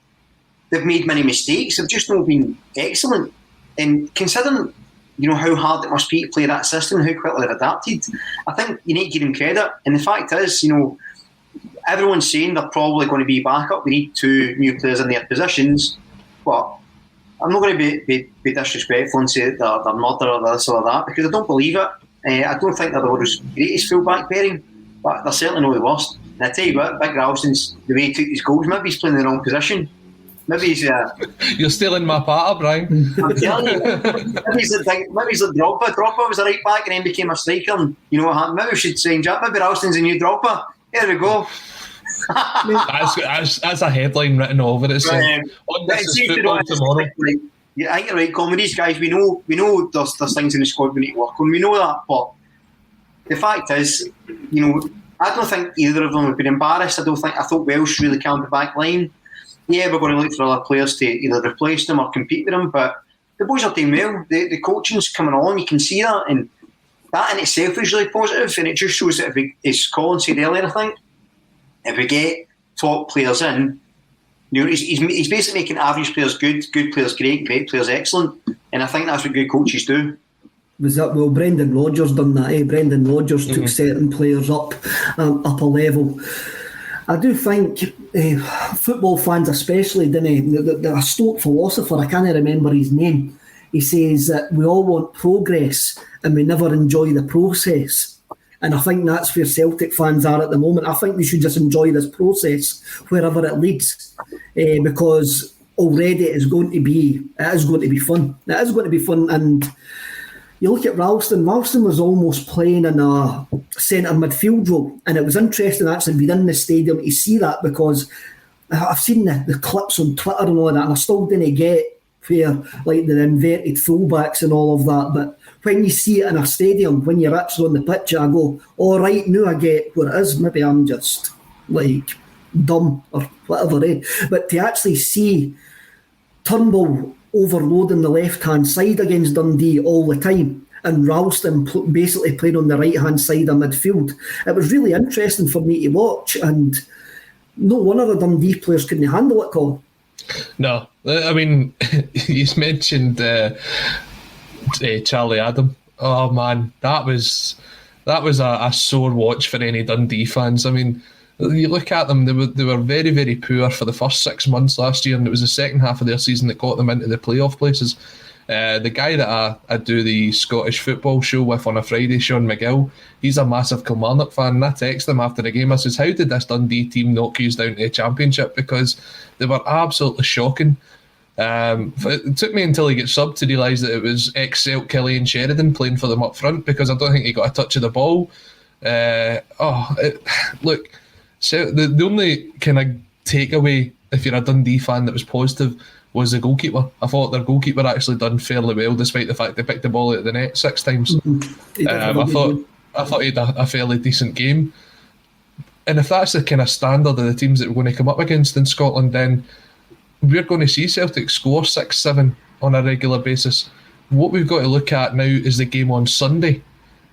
they've made many mistakes. They've just not been excellent. And considering how hard it must be to play that system and how quickly they've adapted. I think you need to give them credit. And the fact is, everyone's saying they're probably going to be back up. We need 2 new players in their positions. But I'm not going to be disrespectful and say that they're not or this or that, because I don't believe it. I don't think they're the world's greatest full-back pairing, but they're certainly not the worst. And I tell you what, Big Ralston's, the way he took his goals, maybe he's playing in the wrong position. Maybe he's... You're stealing my patter, Brian. I'm telling you, maybe he's like Drogba. Drogba was a right back and then became a striker. And you know what happened? Maybe we should change that. Maybe Ralston's a new Drogba. Here we go. That's a headline written over it. On This Is Football tomorrow. Yeah, I think you're right, Colin. With these guys, we know there's things in the squad we need to work on. We know that, but the fact is, I don't think either of them have been embarrassed. I thought Welsh really calmed the back line. Yeah, we're going to look for other players to either replace them or compete with them, but the boys are doing well. The coaching's coming on, you can see that, and that in itself is really positive, and it just shows that as Colin said earlier, I think, if we get top players in, he's basically making average players good players great players excellent, and I think that's what good coaches do. Brendan Rodgers done that. Brendan Rodgers took certain players up a level. I do think football fans especially, a Stoke philosopher, I can't remember his name, he says that we all want progress and we never enjoy the process. And I think that's where Celtic fans are at the moment. I think they should just enjoy this process wherever it leads, because already it is going to be fun. It is going to be fun. And you look at Ralston. Ralston was almost playing in a centre midfield role, and it was interesting actually being in the stadium to see that, because I've seen the clips on Twitter and all that, and I still didn't get where like the inverted fullbacks and all of that. But when you see it in a stadium, when you're actually on the pitch, I go, all right, now I get what it is. Maybe I'm just like dumb or whatever. But to actually see Turnbull overloading the left-hand side against Dundee all the time, and Ralston basically playing on the right-hand side of midfield, it was really interesting for me to watch, and no one of the Dundee players couldn't handle it, Colin. No, I mean, you mentioned Charlie Adam. Oh man, that was a sore watch for any Dundee fans. I mean, you look at them; they were very, very poor for the first 6 months last year, and it was the second half of their season that got them into the playoff places. The guy that I do the Scottish football show with on a Friday, Sean McGill, he's a massive Kilmarnock fan, and I texted him after the game. I says, how did this Dundee team knock you down to the Championship? Because they were absolutely shocking. It took me until he got subbed to realise that it was ex-Celt Killian Sheridan playing for them up front, because I don't think he got a touch of the ball. Look, so the only kind of takeaway, if you're a Dundee fan, that was positive was the goalkeeper. I thought their goalkeeper actually done fairly well, despite the fact they picked the ball out of the net 6 times. I thought he had a fairly decent game. And if that's the kind of standard of the teams that we're going to come up against in Scotland, then we're going to see Celtic score 6-7 on a regular basis. What we've got to look at now is the game on Sunday.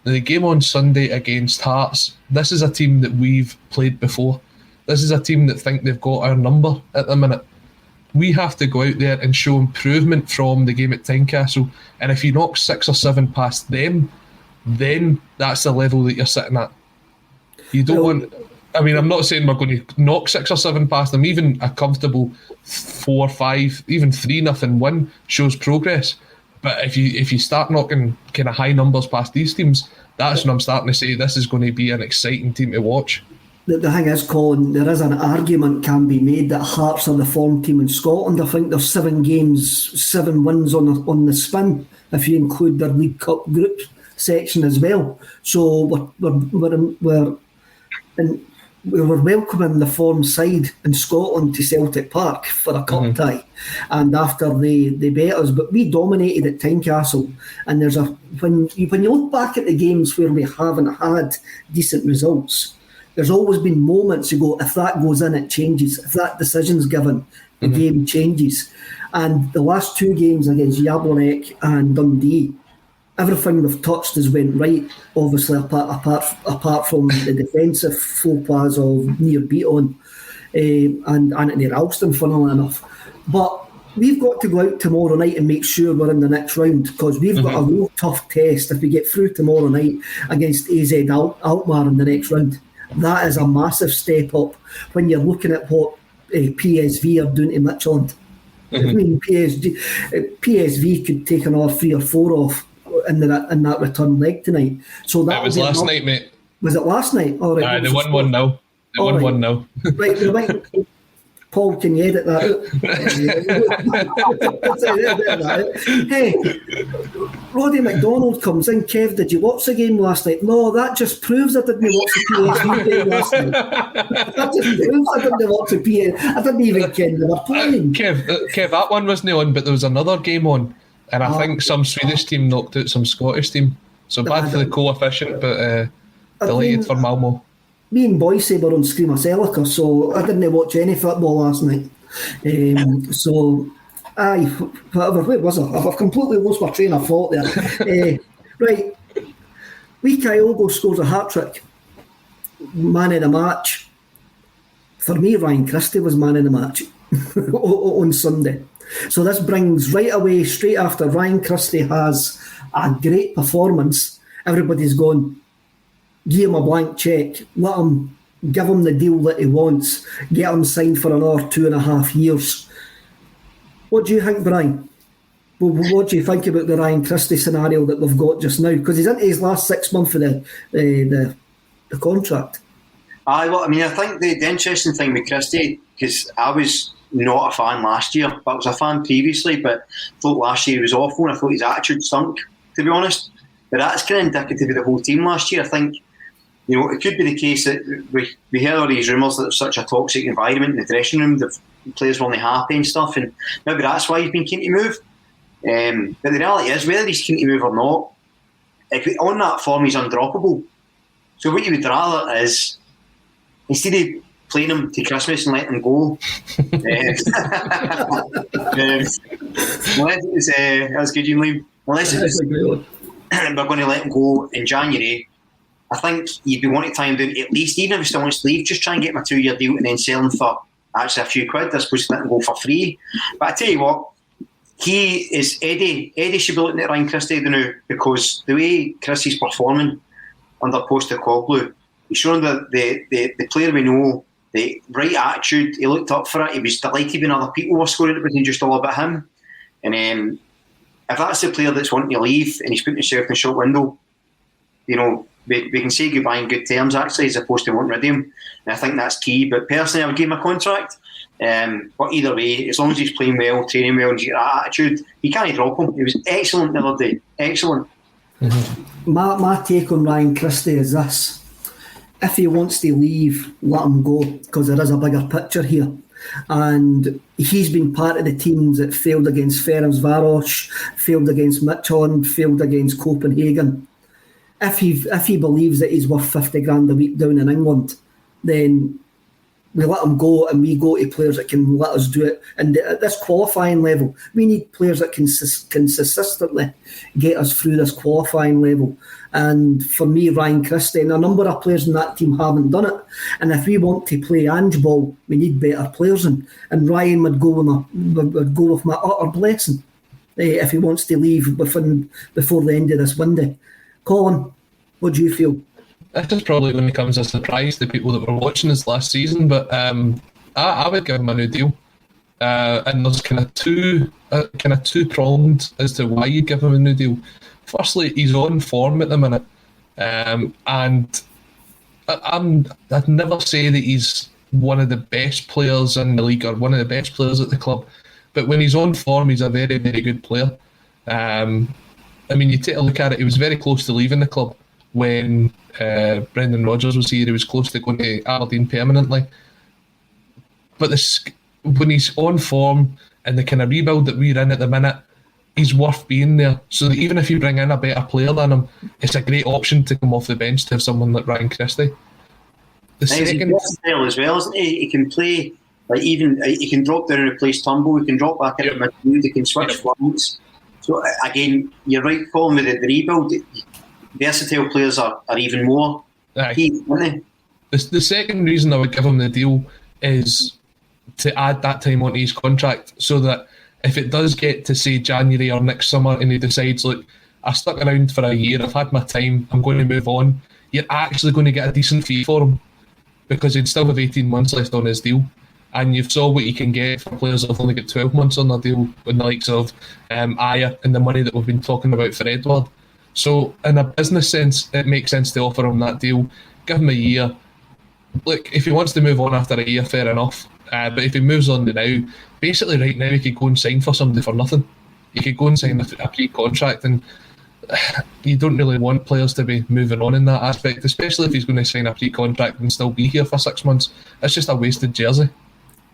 The game on Sunday against Hearts. This is a team that we've played before. This is a team that think they've got our number at the minute. We have to go out there and show improvement from the game at Tynecastle. And if you knock 6 or 7 past them, then that's the level that you're sitting at. You don't want... I mean, I'm not saying we're going to knock 6 or 7 past them. Even a comfortable 4-5, even 3-0 win shows progress. But if you start knocking kind of high numbers past these teams, that's when I'm starting to say this is going to be an exciting team to watch. The thing is, Colin, there is an argument can be made that Hearts are the form team in Scotland. I think there's 7 games, 7 wins on the spin, if you include their League Cup group section as well. So we're welcoming the form side in Scotland to Celtic Park for a cup tie, and after they beat us, but we dominated at Tynecastle. And there's when you look back at the games where we haven't had decent results, there's always been moments you go, if that goes in, it changes. If that decision's given, the game changes. And the last 2 games against Jablonec and Dundee, everything we've touched has went right, obviously apart from the defensive faux pas of near beat on and Anthony Ralston, funnily enough. But we've got to go out tomorrow night and make sure we're in the next round, because we've got a real tough test if we get through tomorrow night against AZ Alkmaar in the next round. That is a massive step up when you're looking at what PSV are doing to Midtjylland. I mean, PSV could take another 3 or 4 off in that return leg tonight. So that was last night, mate. Was it last night? All right. They won 1-0. They won 1-0. Right, we might. Paul, can you edit that out? Hey, Roddy McDonald comes in. Kev, did you watch the game last night? No, that just proves I didn't watch the PSV game last night. That just proves I didn't watch the PSV. I didn't even ken they were playing. Kev, that one wasn't on, but there was another game on, and I think some Swedish team knocked out some Scottish team. So bad for the coefficient, but delighted for Malmo. Me and Boise were on Screamer Celica, so I didn't watch any football last night. Whatever, where was I? I've completely lost my train of thought there. Right, Kyogre scores a hat-trick. Man of the match. For me, Ryan Christie was man of the match on Sunday. So this brings right away, straight after Ryan Christie has a great performance, everybody's going, give him a blank check, give him the deal that he wants, get him signed for another 2.5 years. What do you think, Brian? What do you think about the Ryan Christie scenario that we've got just now? Because he's into his last 6 months of the contract. I think the interesting thing with Christie, because I was not a fan last year, but I was a fan previously, but I thought last year he was awful, and I thought his attitude stunk, to be honest. But that's kind of indicative of the whole team last year. I think, it could be the case that we heard all these rumours that there's such a toxic environment in the dressing room, the players were only happy and stuff, and maybe that's why he's been keen to move. But the reality is, whether he's keen to move or not, on that form he's undroppable. So what you would rather is, instead of playing him to Christmas and letting him go, that's good, you Liam. Unless it's we're going to let him go in January, I think you'd be wanting to tie him down at least, even if he still wants to leave, just try and get him a 2-year deal and then sell him for actually a few quid, as opposed to let him go for free. But I tell you what, Eddie should be looking at Ryan Christie now, because the way Christie's performing under Postecoglou, he's shown that the player we know, the right attitude, he looked up for it, he was delighted when other people were scoring, it wasn't just all about him. And if that's the player that's wanting to leave and he's putting himself in the shop window, we can say goodbye in good terms, actually, as opposed to wanting rid of him. And I think that's key. But personally, I would give him a contract. But either way, as long as he's playing well, training well, and he's got that attitude, you can't drop him. He was excellent the other day. Excellent. Mm-hmm. My take on Ryan Christie is this. If he wants to leave, let him go, because there is a bigger picture here. And he's been part of the teams that failed against Ferencvaros, failed against Midtjylland, failed against Copenhagen. If he believes that he's worth 50 grand a week down in England, then we let him go, and we go to players that can let us do it. And at this qualifying level, we need players that can consistently get us through this qualifying level. And for me, Ryan Christie and a number of players in that team haven't done it. And if we want to play Ange ball, we need better players in. And Ryan would go with my utter blessing if he wants to leave before the end of this window. Colin, what do you feel? This is probably going to come as a surprise to people that were watching this last season, but I would give him a new deal. And there's kind of two-pronged as to why you give him a new deal. Firstly, he's on form at the minute, and I'd never say that he's one of the best players in the league or one of the best players at the club, but when he's on form, he's a very, very good player. You take a look at it, he was very close to leaving the club when Brendan Rodgers was here. He was close to going to Aberdeen permanently. But when he's on form and the kind of rebuild that we're in at the minute, he's worth being there. So that even if you bring in a better player than him, it's a great option to come off the bench to have someone like Ryan Christie. He's versatile as well, isn't he? He can play, he can drop down and replace Turnbull, he can drop back into midfield, he can switch flanks. So again, you're right, Colin, with the rebuild, versatile players are even more key, aren't they? The second reason I would give him the deal is to add that time onto his contract, so that if it does get to say January or next summer and he decides, look, I stuck around for a year, I've had my time, I'm going to move on, you're actually going to get a decent fee for him because he'd still have 18 months left on his deal. And you've saw what you can get for players that have only got 12 months on their deal, with the likes of Aya and the money that we've been talking about for Edward. So in a business sense, it makes sense to offer him that deal, give him a year. Look, if he wants to move on after a year, fair enough. But if he moves on now, basically right now he could go and sign for somebody for nothing. He could go and sign a pre-contract, and you don't really want players to be moving on in that aspect, especially if he's going to sign a pre-contract and still be here for 6 months. It's just a wasted jersey.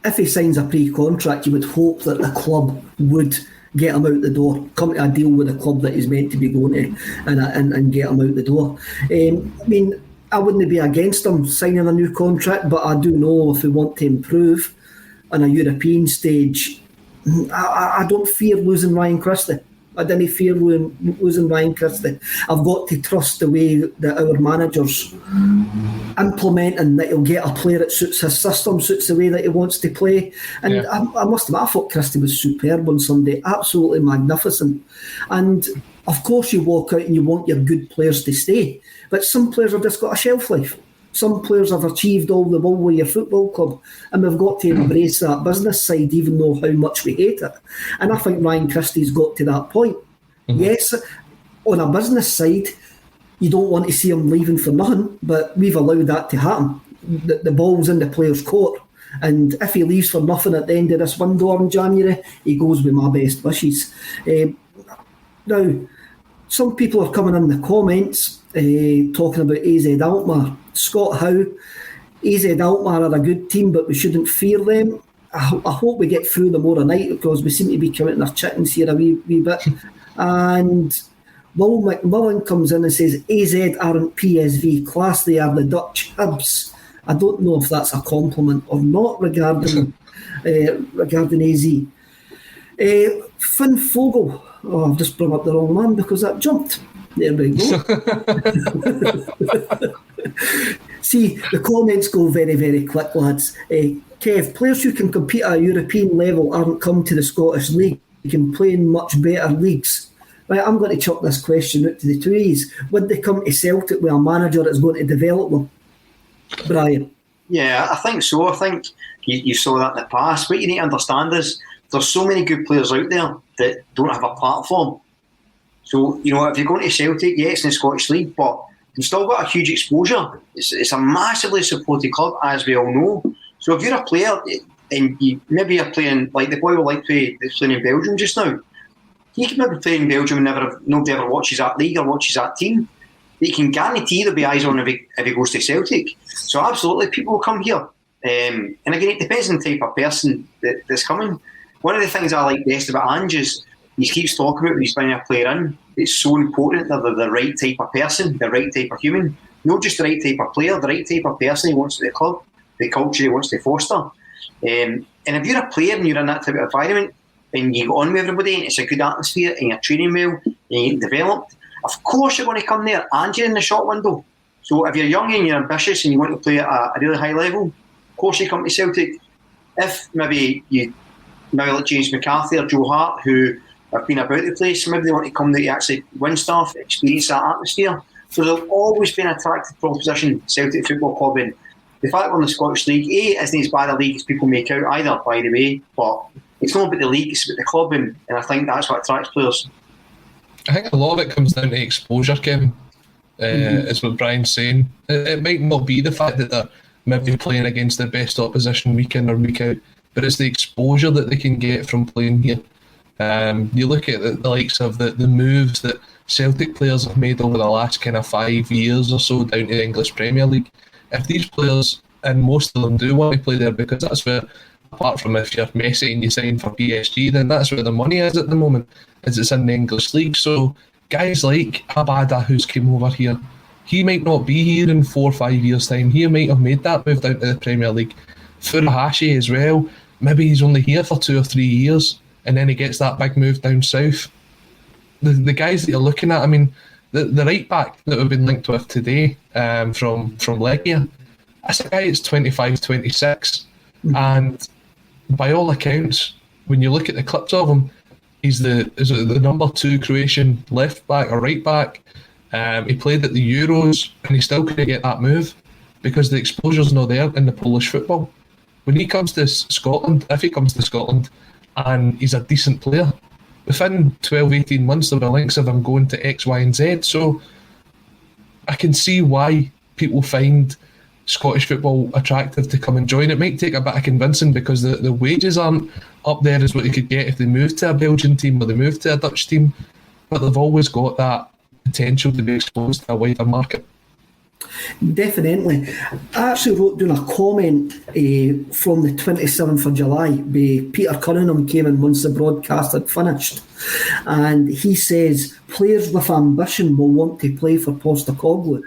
If he signs a pre-contract, you would hope that the club would get him out the door, come to a deal with the club that he's meant to be going to, and get him out the door. I mean, I wouldn't be against him signing a new contract, but I do know if we want to improve on a European stage, I don't fear losing Ryan Christie. I didn't fear losing Ryan Christie. I've got to trust the way that our managers implement, and that he'll get a player that suits his system, suits the way that he wants to play. And yeah. I must admit, I thought Christie was superb on Sunday, absolutely magnificent. And of course you walk out and you want your good players to stay, but some players have just got a shelf life. Some players have achieved all the world with your football club, and we've got to embrace that business side, even though how much we hate it. And I think Ryan Christie's got to that point. Mm-hmm. Yes, on a business side, you don't want to see him leaving for nothing, but we've allowed that to happen. The ball's in the player's court, and if he leaves for nothing at the end of this window in January, he goes with my best wishes. Now, some people are coming in the comments talking about AZ Alkmaar. Scott Howe, AZ Alkmaar are a good team, but we shouldn't fear them. I hope we get through them overnight, because we seem to be counting our chickens here a wee bit. And Will McMillan comes in and says AZ aren't PSV class, they are the Dutch Hibs. I don't know if that's a compliment or not regarding AZ. Finn Fogel. Oh, I've just brought up the wrong man because that jumped. There we go. See, the comments go very, very quick, lads. Kev, players who can compete at a European level aren't come to the Scottish League. They can play in much better leagues. Right, I'm going to chuck this question out to the two E's. Would they come to Celtic with a manager that's going to develop them? Brian? Yeah, I think so. I think you saw that in the past. What you need to understand is there's so many good players out there that don't have a platform. So, you know, if you're going to Celtic, yeah, it's in the Scottish League, but you've still got a huge exposure. It's a massively supported club, as we all know. So if you're a player and maybe you're playing, like the boy will like to that's playing in Belgium just now, he can maybe play in Belgium and nobody ever watches that league or watches that team. But you can guarantee there'll be eyes on if he goes to Celtic. So absolutely, people will come here. And again, it depends on the type of person that's coming. One of the things I like best about Ange is he keeps talking about when he's bringing a player in. It's so important that they're the right type of person, the right type of human. Not just the right type of player, the right type of person he wants at the club, the culture he wants to foster. And if you're a player and you're in that type of environment and you get on with everybody and it's a good atmosphere and you're training well and you're developed, of course you're going to come there and you're in the short window. So if you're young and you're ambitious and you want to play at a really high level, of course you come to Celtic. If maybe like James McCarthy or Joe Hart, who have been about the place, maybe they want to come there to actually win stuff, experience that atmosphere. So there's always been an attractive proposition, Celtic Football Club, and the fact we're in the Scottish League, isn't as bad a league as people make out either, by the way, but it's not about the league, it's about the club, and I think that's what attracts players. I think a lot of it comes down to exposure, Kevin, is what Brian's saying. It might not be the fact that they're maybe playing against their best opposition week in or week out, but it's the exposure that they can get from playing here. You look at the likes of the moves that Celtic players have made over the last kind of 5 years or so down to the English Premier League. If these players, and most of them do want to play there, because that's where, apart from if you're Messi and you sign for PSG, then that's where the money is at the moment, is it's in the English League. So guys like Abada, who's come over here, he might not be here in 4 or 5 years' time. He might have made that move down to the Premier League. Furuhashi as well, maybe he's only here for 2 or 3 years, and then he gets that big move down south. The guys that you're looking at, I mean, the right back that we've been linked with today from Legia, that's a guy that's 25, 26, and by all accounts, when you look at the clips of him, he's the number 2 Croatian left back or right back. He played at the Euros and he still couldn't get that move because the exposure's not there in the Polish football. When he comes to Scotland, if he comes to Scotland and he's a decent player, within 12-18 months there were links of him going to X, Y and Z. So I can see why people find Scottish football attractive to come and join. It might take a bit of convincing because the wages aren't up there as what they could get if they moved to a Belgian team or they moved to a Dutch team, but they've always got that potential to be exposed to a wider market. Definitely. I actually wrote down a comment from the 27th of July. Peter Cunningham came in once the broadcast had finished, and he says players with ambition will want to play for Postecoglou.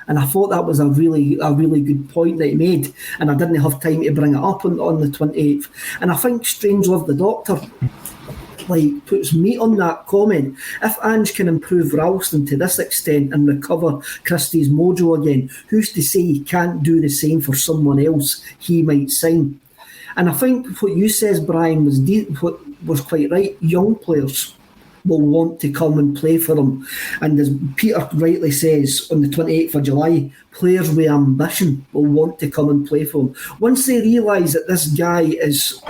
And I thought that was a really good point that he made, and I didn't have time to bring it up on the 28th. And I think Strangelove the Doctor puts meat on that comment. If Ange can improve Ralston to this extent and recover Christie's mojo again, who's to say he can't do the same for someone else he might sign? And I think what you says, Brian, was quite right. Young players will want to come and play for him. And as Peter rightly says on the 28th of July, players with ambition will want to come and play for him. Once they realise that this guy is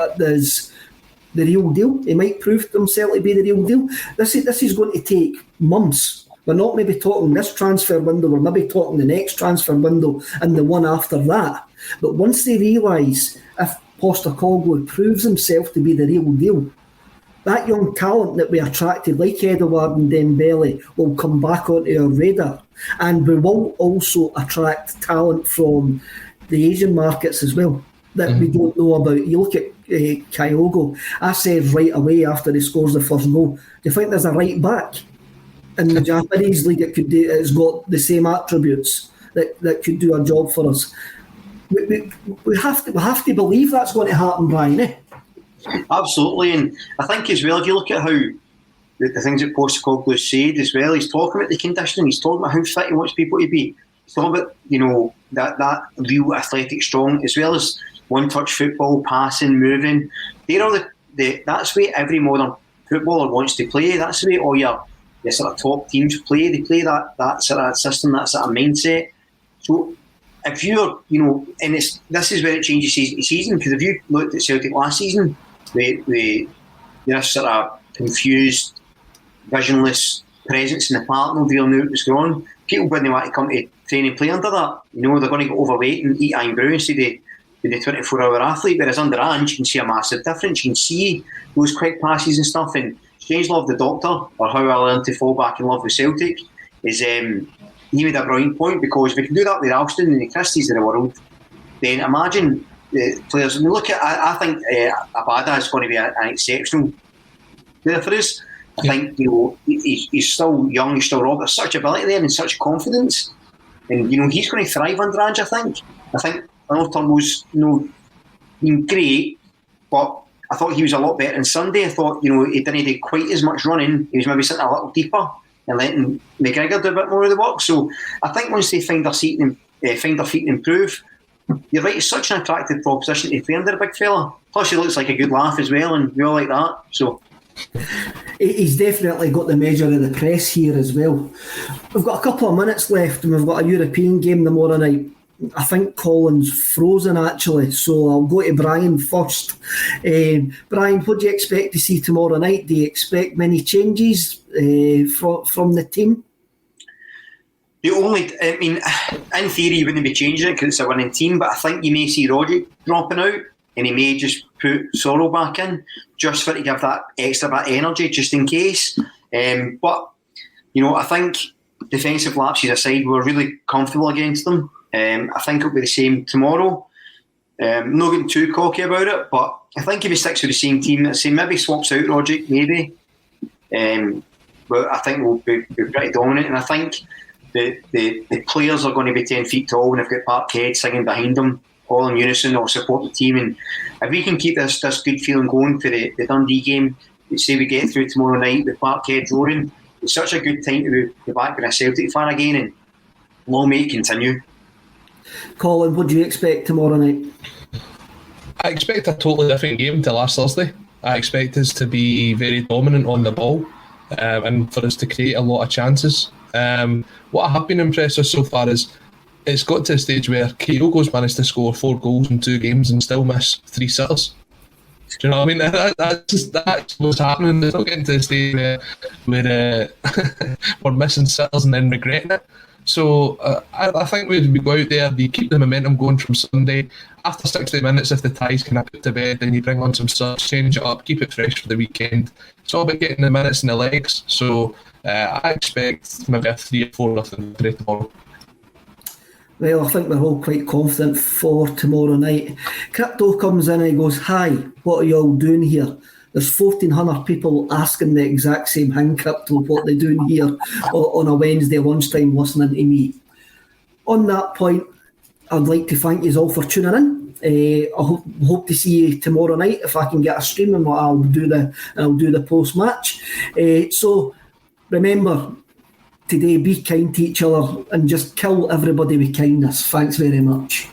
the real deal, he might prove himself to be the real deal. This is going to take months. We're not maybe talking this transfer window, we're maybe talking the next transfer window and the one after that. But once they realise if Postecoglou proves himself to be the real deal, that young talent that we attracted, like Edouard and Dembele, will come back onto our radar. And we will also attract talent from the Asian markets as well that we don't know about. You look at Kyogre. I said right away after he scores the first goal, do you think there's a right back in the Japanese league that has got the same attributes that could do a job for us? We have to believe that's going to happen, Brian, eh? Absolutely, and I think as well, if you look at how the things that Postecoglou said as well, he's talking about the conditioning, he's talking about how fit he wants people to be, he's talking about that real athletic strong, as well as one-touch football, passing, moving. They're all that's the way every modern footballer wants to play. That's the way all your sort of top teams play. They play that sort of system, that sort of mindset. So if you're, and this is where it changes season, because if you looked at Celtic last season, they're sort of confused, visionless presence in the park, nobody knew what was going on. People wouldn't want to come to train and play under that. They're going to get overweight and eat iron brew instead of the 24-hour athlete. Whereas under Ange, you can see a massive difference. You can see those quick passes and stuff. And Strangelove the Doctor, or how I learned to fall back in love with Celtic, is he made a brilliant point, because if we can do that with Ralston and the Christies of the world, then imagine the players. And look at, I think Abada is going to be an exceptional player for us. I think he's still young, he's still raw, but such ability there and such confidence, and he's going to thrive under Ange. I think Arnold Turnbull's been great, but I thought he was a lot better on Sunday. I thought he didn't do quite as much running. He was maybe sitting a little deeper and letting McGregor do a bit more of the work. So I think once they find their feet and improve, you're right, he's such an attractive proposition to play under, a big fella. Plus he looks like a good laugh as well, and we all like that. So he's definitely got the measure of the press here as well. We've got a couple of minutes left and we've got a European game tomorrow night. I think Colin's frozen actually, so I'll go to Brian first. Brian, what do you expect to see tomorrow night? Do you expect many changes from the team? In theory, you wouldn't be changing it because it's a winning team, but I think you may see Roderick dropping out and he may just put Sorrell back in just for to give that extra bit of energy just in case. But I think defensive lapses aside, we're really comfortable against them. I think it'll be the same tomorrow. Not getting too cocky about it, but I think if he sticks with the same team, maybe swaps out Roderick, maybe. But I think we'll be pretty dominant, and I think the players are going to be 10 feet tall when they've got Parkhead singing behind them, all in unison, or support the team. And if we can keep this good feeling going for the Dundee game, say we get through tomorrow night with Parkhead roaring, it's such a good time to be back with a Celtic fan again, and long may it continue. Colin, what do you expect tomorrow night? I expect a totally different game to last Thursday. I expect us to be very dominant on the ball, and for us to create a lot of chances. What I have been impressed with so far is it's got to a stage where Kyogre's managed to score 4 goals in 2 games and still miss 3 sitters. Do you know what I mean? That's what's happening. It's not getting to the stage where we're missing sitters and then regretting it. So I think we go out there, we keep the momentum going from Sunday. After 60 minutes, if the tie's kind of put to bed, then you bring on some subs, change it up, keep it fresh for the weekend. It's all about getting the minutes and the legs. So I expect maybe a 3 or 4 nothing victory tomorrow. Well, I think we're all quite confident for tomorrow night. Crypto comes in and he goes, "Hi, what are you all doing here?" There's 1,400 people asking the exact same thing, Crypto, what they're doing here on a Wednesday lunchtime listening to me. On that point, I'd like to thank you all for tuning in. I hope to see you tomorrow night. If I can get a stream, and I'll do the post-match. So remember, today be kind to each other and just kill everybody with kindness. Thanks very much.